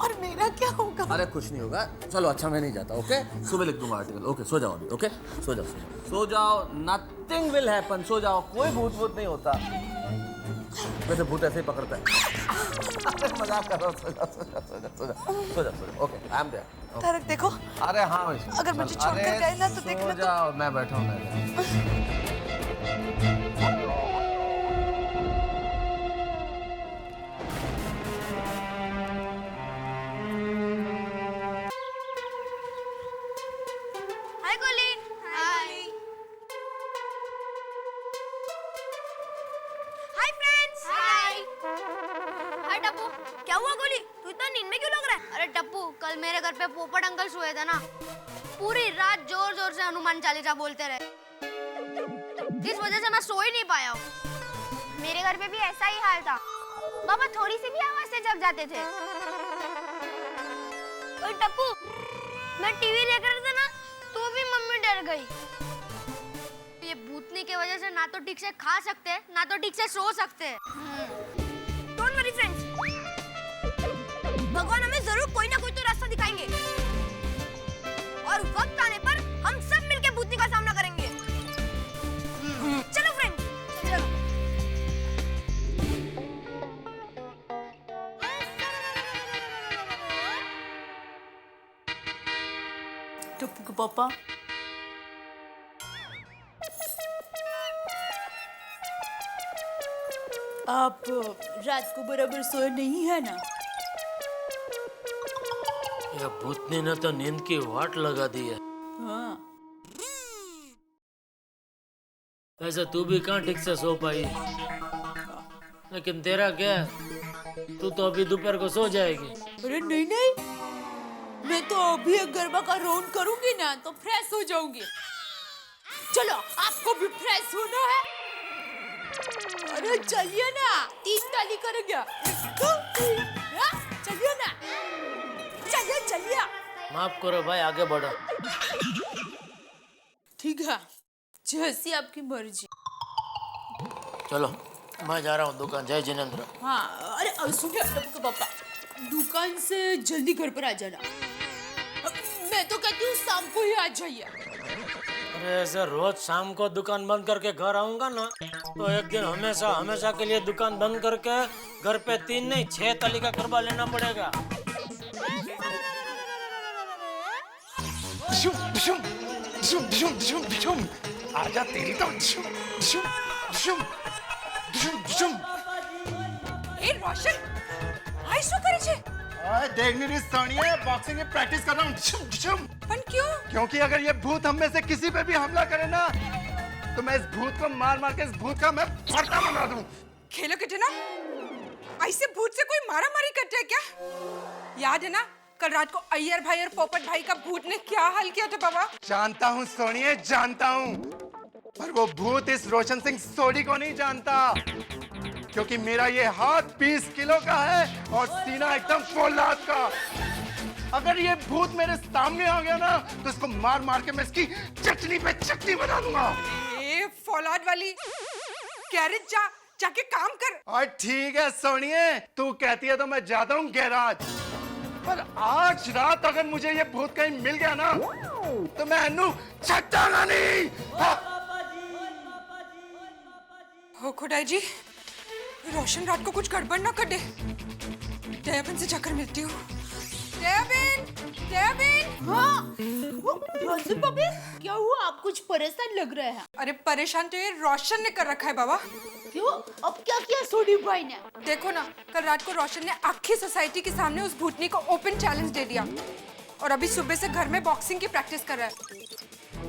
और मेरा क्या होगा? अरे कुछ नहीं होगा, चलो अच्छा मैं नहीं जाता। ओके, सुबह लिख दूंगा आर्टिकल। ओके, सो जाओ अभी। ओके, सो जाओ, सो जाओ। नथिंग विल हैपन, सो जाओ। कोई भूत नहीं होता। वैसे भूत ऐसे ही पकड़ता है। अरे मजाक कर रहा हूँ, सो जाओ। Okay, I am there. Tarak देखो। अरे हाँ, अगर मुझे छोड़कर गए ना तो देखना। सो जाओ, मैं बैठा हूँ। हाय गोली। हाय। Hi friends. हाय। हाय टप्पू, क्या हुआ गोली? तू इतना नींद में क्यों लग रहा है? अरे टप्पू, कल मेरे घर पे पोपट अंकल सोए थे ना, पूरी रात जोर जोर से हनुमान चालीसा बोलते रहे। इस वजह से मैं सो ही नहीं पाया हूँ। मेरे घर पे भी ऐसा ही हाल था। पापा थोड़ी सी भी आवाज से जग जाते थे। ओए टप्पू, मैं टीवी देख रहा था ना, तो भी मम्मी डर गई। ये भूतनी की वजह से ना तो ठीक से खा सकते हैं, ना तो ठीक से सो सकते हैं। डोंट वरी फ्रेंड्स, भगवान हमें जरूर कोई ना कोई तो रास्ता दिखाएंगे और वक्त आने पर हम सब मिलके भूतनी का सामना करेंगे। चलो फ्रेंड्स, चलो। टप्पू के पापा, आप रात को बराबर सोए नहीं है ना? ये भूतनी ने तो नींद की वाट लगा दी है। हाँ। वैसे तू भी कहाँ ठीक से सो पाई, लेकिन तेरा क्या, तू तो अभी दोपहर को सो जाएगी। अरे नहीं नहीं, मैं तो अभी एक गरबा का राउंड करूंगी ना तो फ्रेश हो जाऊंगी। चलो, आपको भी फ्रेश होना है? अरे चलिए ना, 3 ताली करेंगे। चलिए ना, चलिए चलिए। माफ करो भाई, आगे बढ़ो। ठीक है, जैसी आपकी मर्जी। चलो, मैं जा रहा हूँ दुकान। जय जिनेंद्र। हाँ, अरे सुनिए टप्पू के पापा, दुकान से जल्दी घर पर आ जाना। मैं तो कहती हूँ शाम को ही आ जाइए। अरे ऐसे रोज शाम को दुकान बंद करके घर आऊंगा ना, तो एक दिन हमेशा हमेशा के लिए दुकान बंद करके घर पे 3 नहीं 6 ताली का गरबा लेना पड़ेगा। आजा तेरी तो। ए रोशन, आई शो करे छे? देख नहीं रही सोनिया, बॉक्सिंग की प्रैक्टिस कर रहा हूँ। पर क्यों? क्योंकि अगर ये भूत हम में से किसी पे भी हमला करे ना, तो मैं इस भूत को मार मार के इस भूत का मैं फटा बना दूं। खेलो किटे ना, ऐसे भूत से कोई मारा मारी करता है क्या? याद है ना, कल रात को अय्यर भाई और पोपट भाई का भूत ने क्या हाल किया था बाबा? जानता हूँ सोनिए, जानता हूँ, पर वो भूत इस रोशन सिंह सोडी को नहीं जानता, क्योंकि मेरा ये हाथ 20 किलो का है और सीना एकदम फौलाद का। अगर ये भूत मेरे सामने आ गया ना, तो इसको मार मार के मैं इसकी चटनी पे चटनी बना दूंगा। ए फौलाद वाली, गैरेज जाके काम कर। और ठीक है सोनिए, तू कहती है तो मैं जाता हूँ गैराज, पर आज रात अगर मुझे ये भूत कहीं मिल गया ना, तो मैं अनु छटाना नहीं। हो खुदाई जी, रोशन रात को कुछ गड़बड़ ना कर दे। दयाबेन से जाकर मिलती हूँ। दयाबेन। हाँ, रोशन भाभी, क्या हुआ? आप कुछ परेशान लग रहे हैं। अरे परेशान तो ये रोशन ने कर रखा है बाबा। क्यों? अब क्या किया सोडी भाई ने? देखो ना, कल रात को रोशन ने आखी सोसाइटी के सामने उस भूतनी को ओपन चैलेंज दे दिया, और अभी सुबह से घर में बॉक्सिंग की प्रैक्टिस कर रहा है।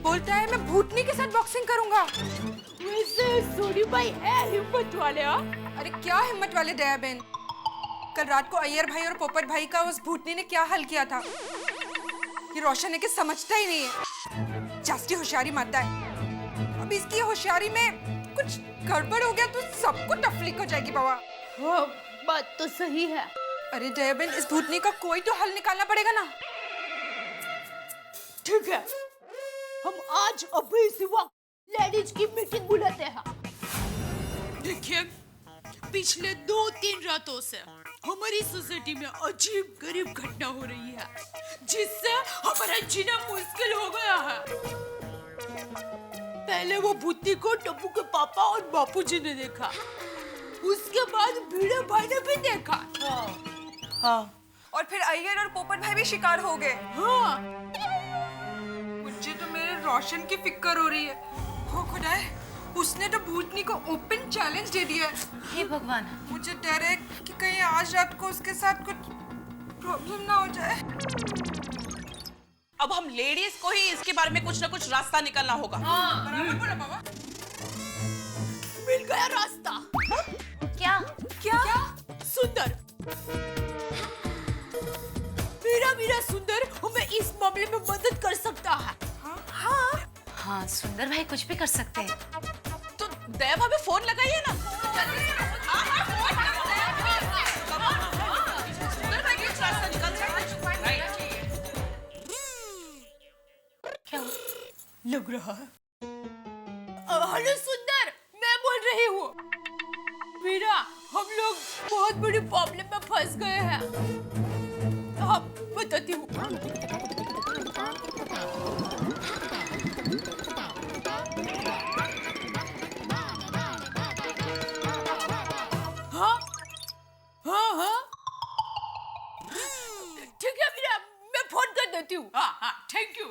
बोलता है मैं भूतनी के साथ बॉक्सिंग करूंगा। वैसे सोडी भाई है हिम्मत वाले। अरे क्या हिम्मत वाले दयाबेन, कल रात को अय्यर भाई और पोपट भाई का उस भूतनी ने क्या हाल किया था, ये रोशन है कि समझता ही नहीं है, जास्ती होशियारी मारता है। अब इसकी होशियारी में कुछ गड़बड़ हो गया तो सबको तकलीफ हो जाएगी बाबा। हाँ, बात तो सही है। अरे दयाबेन, इस भूतनी का कोई तो हल निकालना पड़ेगा ना। ठीक है, हम आज अभी इसी वक्त लेडीज की मीटिंग बुलाते हैं। देखिए, पिछले 2-3 रातों से हमारी सोसाइटी में अजीब गरीब घटना हो रही है, जिससे हमारा जीना मुश्किल हो गया है। पहले वो भूतनी को टप्पू के पापा और बापूजी ने देखा, उसके बाद भिड़े भाई ने भी देखा। हाँ। और फिर अय्यर और पोपट भाई भी शिकार हो गए। हाँ। मुझे तो मेरे रोशन की फिक्र हो रही है। हो खुदाए, उसने तो भूतनी को ओपन चैलेंज दे दिया है। हे भगवान, मुझे डर है कि कहीं आज रात को उसके साथ कुछ प्रॉब्लम ना हो जाए। अब हम लेडीज को ही इसके बारे में कुछ ना कुछ रास्ता निकालना होगा। हाँ, बराबर बोला बाबा। मिल गया रास्ता। क्या? क्या? सुंदर, मेरा सुंदर हमें इस मामले में मदद कर सकता है। हाँ, हाँ, सुंदर भाई कुछ भी कर सकते हैं। तो दया भाभी फोन लगाइए ना। सुंदर भाई कुछ रास्ता निकाल सकते हैं। क्या लग रहा है? हेलो सुंदर, मैं बोल रही हूँ। मीरा, हम लोग बहुत बड़ी प्रॉब्लम में फंस गए हैं। हाँ, बताती हूँ। हाँ, ठीक है मीरा, मैं फोन कर देती हूँ। हाँ, थैंक यू।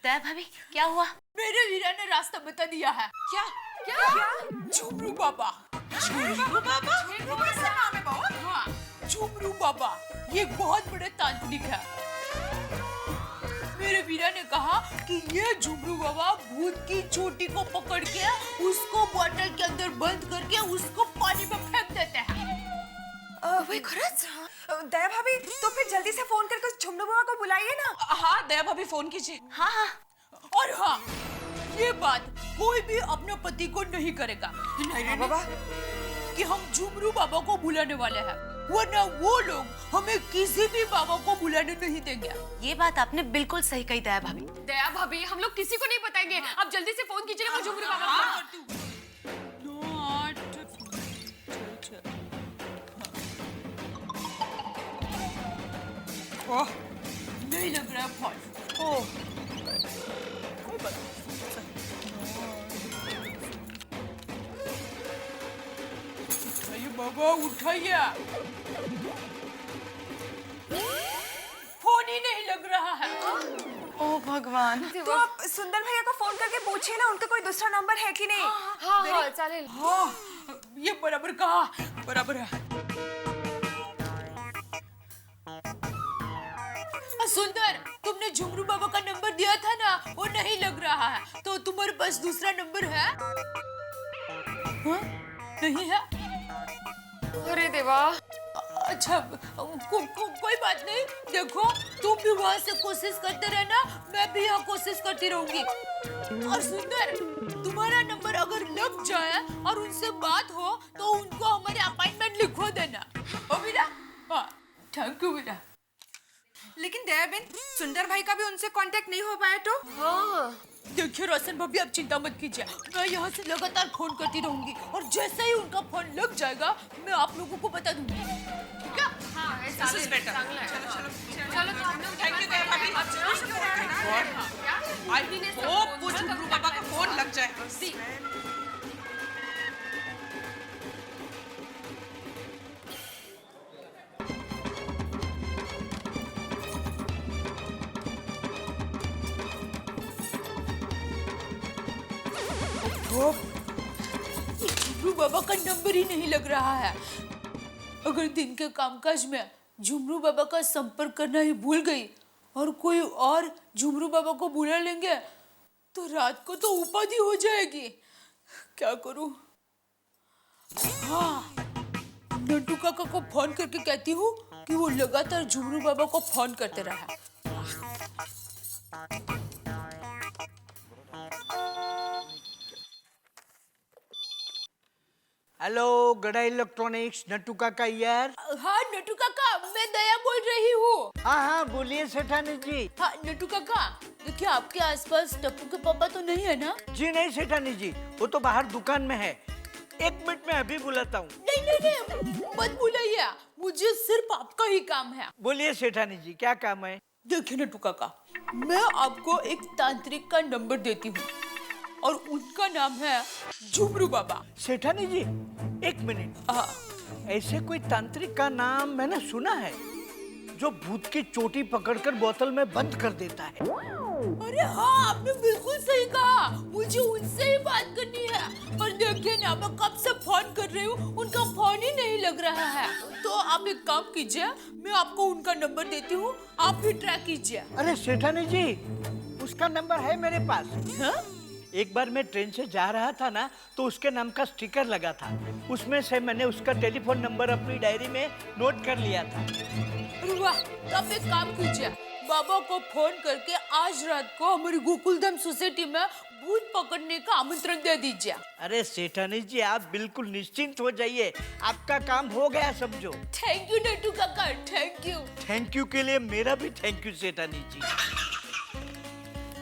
दया भाभी, क्या हुआ? मेरे वीरा ने रास्ता बता दिया है। क्या? झुमरू बाबा। झुमरू बाबा? कैसा नाम है बाबा? हाँ, झुमरू बाबा, ये एक बहुत बड़े तांत्रिक है। मेरे वीरा ने कहा कि ये झुमरू बाबा भूत की चोटी को पकड़ के उसको बोतल के अंदर बंद करके उसको पानी में फेंक देते हैं। वही खरच? दया भाभी, तो फिर जल्दी से फोन करके उस झुमरू बाबा को बुलाइए ना। हाँ, दया भाभी फोन कीजिए। हाँ हाँ। और हाँ, ये बात कोई भी अपने पति को नहीं करेगा। नहीं बाबा, कि हम झुमरू बाबा को बुलाने वाले हैं, वरना वो लोग हमें किसी भी बाबा को बुलाने नहीं देंगे। ये बात आपने बिल्कुल सही कही दया भाभी। दया भाभी, हम लोग किसी को नहीं बताएंगे। आप जल्दी से फोन कीजिए, मैं झुमरू बाबा को फोन करती हूँ। ओह, नहीं लग रहा है फोन। ओह, कोई बात नहीं। उठाइए बाबा, उठाइए। फोन ही नहीं लग रहा है। ओह भगवान। तो आप सुंदर भैया को फोन करके पूछिए ना, उनका कोई दूसरा नंबर है कि नहीं। हाँ, चालेल। हाँ, ये बराबर कहा, बराबर है। सुंदर, तुमने झुमरू बाबा का नंबर दिया था ना, वो नहीं लग रहा है, तो तुम्हारे पास दूसरा नंबर है? हाँ? नहीं है? अरे देवा। अच्छा कोई बात नहीं। देखो तुम भी वहाँ से कोशिश करते रहना, मैं भी यहाँ कोशिश करती रहूंगी। और सुंदर, तुम्हारा नंबर अगर लग जाए और उनसे बात हो तो उनको हमारे अपॉइंटमेंट लिखवा देना। ओ वीरा, हाँ थैंक यू वीरा। लेकिन दया बहन, सुंदर भाई का भी उनसे कांटेक्ट नहीं हो पाया तो? हाँ देखिए रोशन भाभी, आप चिंता मत कीजिए, मैं यहाँ से लगातार फोन करती रहूंगी और जैसे ही उनका फोन लग जाएगा मैं आप लोगों को बता दूंगी। ठीक है? हाँ This is better. चलो तो हम लोग Thank you, दया भाभी। I hope वो झुमरू बाबा का फोन लग जाए। झुमरू बाबा का नंबर ही नहीं लग रहा है। अगर दिन के कामकाज में झुमरू बाबा का संपर्क करना ही भूल गई और कोई और झुमरू बाबा को बुला लेंगे तो रात को तो उपाधि हो जाएगी। क्या करूं? हाँ, नंटू काका को फोन करके कहती हूँ कि वो लगातार झुमरू बाबा को फोन करते रहा। हेलो गड़ा इलेक्ट्रॉनिक्स, नट्टू काका यार। हाँ नट्टू काका, मैं दया बोल रही हूँ। हाँ हाँ बोलिए सेठानी जी। हाँ नट्टू काका, देखिए आपके आसपास टप्पू के पापा तो नहीं है ना? जी नहीं सेठानी जी, वो तो बाहर दुकान में है। 1 मिनट में अभी बुलाता हूँ। नहीं मत बुलाइए, मुझे सिर्फ आपका ही काम है। बोलिए सेठानी जी, क्या काम है? देखिए नट्टू काका, मैं आपको एक तांत्रिक का नंबर देती हूँ और उनका नाम है झुमरू बाबा। सेठानी जी 1 मिनट। ऐसे कोई तांत्रिक का नाम मैंने सुना है जो भूत की चोटी पकड़कर बोतल में बंद कर देता है। अरे हाँ, आपने बिल्कुल सही कहा, मुझे उनसे ही बात करनी है। पर देखिए ना, मैं कब से फोन कर रही हूँ, उनका फोन ही नहीं लग रहा है। तो आप एक काम कीजिए, मैं आपको उनका नंबर देती हूँ, आप ही ट्राई कीजिए। अरे सेठानी जी, उसका नंबर है मेरे पास। हाँ? एक बार मैं ट्रेन से जा रहा था ना, तो उसके नाम का स्टिकर लगा था, उसमें से मैंने उसका टेलीफोन नंबर अपनी डायरी में नोट कर लिया था। वाह, तब एक काम कीजिए, बाबा को फोन करके आज रात को हमारी गोकुलधाम सोसाइटी में भूत पकड़ने का आमंत्रण दे दीजिए। अरे सेठानी जी, आप बिल्कुल निश्चिंत हो जाइए, आपका काम हो गया समझो। थैंक यू नट्टू काका, थैंक यू। थैंक यू के लिए मेरा भी थैंक यू सेठानी जी।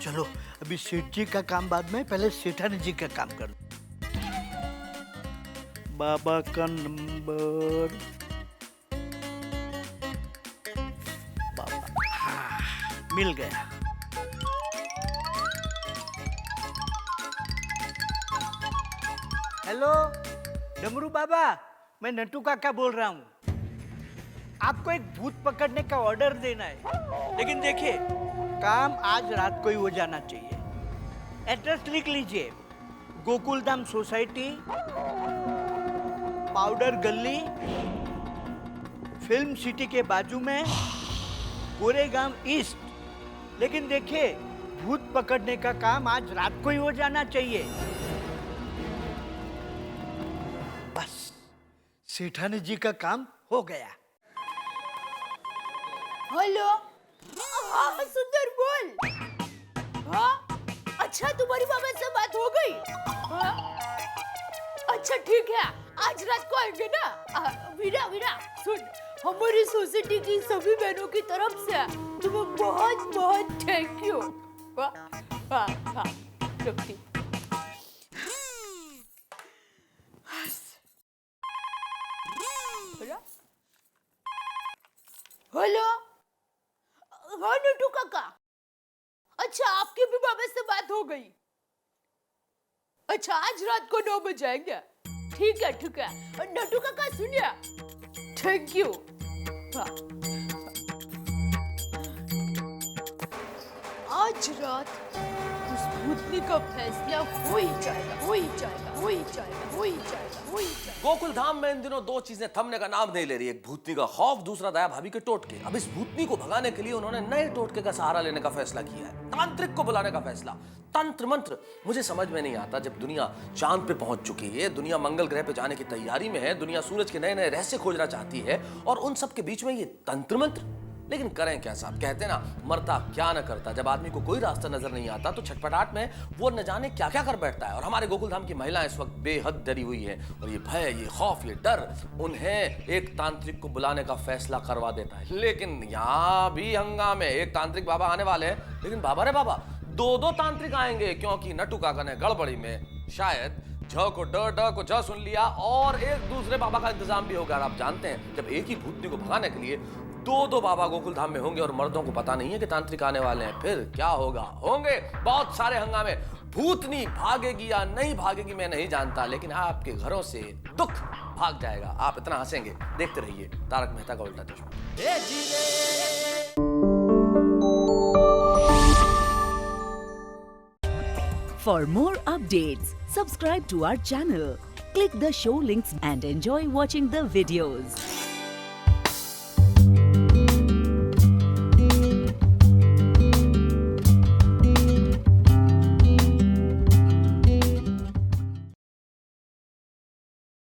चलो अभी सेठ जी का काम बाद में, पहले सेठानी जी का काम कर। बाबा का नंबर, बाबा, हाँ, मिल गया। हेलो डमरू बाबा, मैं नट्टू काका बोल रहा हूँ। आपको एक भूत पकड़ने का ऑर्डर देना है, लेकिन देखिए काम आज रात को ही हो जाना चाहिए। एड्रेस लिख लीजिए, गोकुलधाम सोसाइटी, पाउडर गली, फिल्म सिटी के बाजू में, गोरेगांव ईस्ट। लेकिन देखिए भूत पकड़ने का काम आज रात को ही हो जाना चाहिए। बस सेठानी जी का काम हो गया। हेलो, हाँ सुंदर बोल। हाँ अच्छा, तुम्हारी मामा से बात हो गई? हाँ अच्छा ठीक है, आज रात को आएंगे ना। वीरा वीरा सुन, हमारी सोसाइटी की सभी बहनों की तरफ से तुम्हें बहुत बहुत थैंक यू। हाँ हाँ रखती। हेलो, हाँ नट्टू काका, अच्छा आपके भी बाबा से बात हो गई? अच्छा आज रात को 9 बजे आएंगे? ठीक है नट्टू काका सुनिए, थैंक यू। हाँ। आज रात उस भूतनी का फैसला हो ही जाएगा। वही चलेगा, वही चलेगा, वही चलेगा। गोकुल धाम में इन दिनों दो चीजें थमने का नाम नहीं ले रही। एक भूतनी का खौफ, दूसरा दया भाभी के टोटके। अब इस भूतनी को भगाने के लिए उन्होंने नए टोटके का सहारा लेने का फैसला किया है, तांत्रिक को बुलाने का फैसला। तंत्र मंत्र मुझे समझ में नहीं आता। जब दुनिया चांद पे पहुंच चुकी है, दुनिया मंगल ग्रह पे जाने की तैयारी में है, दुनिया सूरज के नए नए रहस्य खोजना चाहती है, और उन सब के बीच में ये तंत्र मंत्र। लेकिन करें क्या साहब, कहते ना मरता क्या न करता। जब आदमी को कोई रास्ता नजर नहीं आता तो छटपटाट में वो न जाने क्या क्या कर बैठता है। और हमारे गोकुल धाम की महिलाएं इस वक्त बेहद डरी हुई हैं, और ये भय, ये खौफ, ये डर उन्हें एक तांत्रिक को बुलाने का फैसला करवा देता है। लेकिन यहाँ भी हंगामे। एक तांत्रिक बाबा आने वाले हैं, लेकिन बाबा रे बाबा, दो तांत्रिक आएंगे, क्योंकि नटू काका ने गड़बड़ी में शायद झ को ड को झ सुन लिया, और एक दूसरे बाबा का इंतजाम भी होगा। आप जानते हैं जब एक ही भूतनी को भगाने के लिए दो बाबा गोकुल धाम में होंगे और मर्दों को पता नहीं है कि तांत्रिक आने वाले हैं, फिर क्या होगा? होंगे बहुत सारे हंगामे। भूतनी भागेगी या नहीं भागेगी मैं नहीं जानता, लेकिन आपके घरों से दुख भाग जाएगा। आप इतना हंसेंगे। देखते रहिए तारक मेहता का उल्टा चश्मा। For more updates, subscribe to our channel, click the show links and enjoy watching the videos.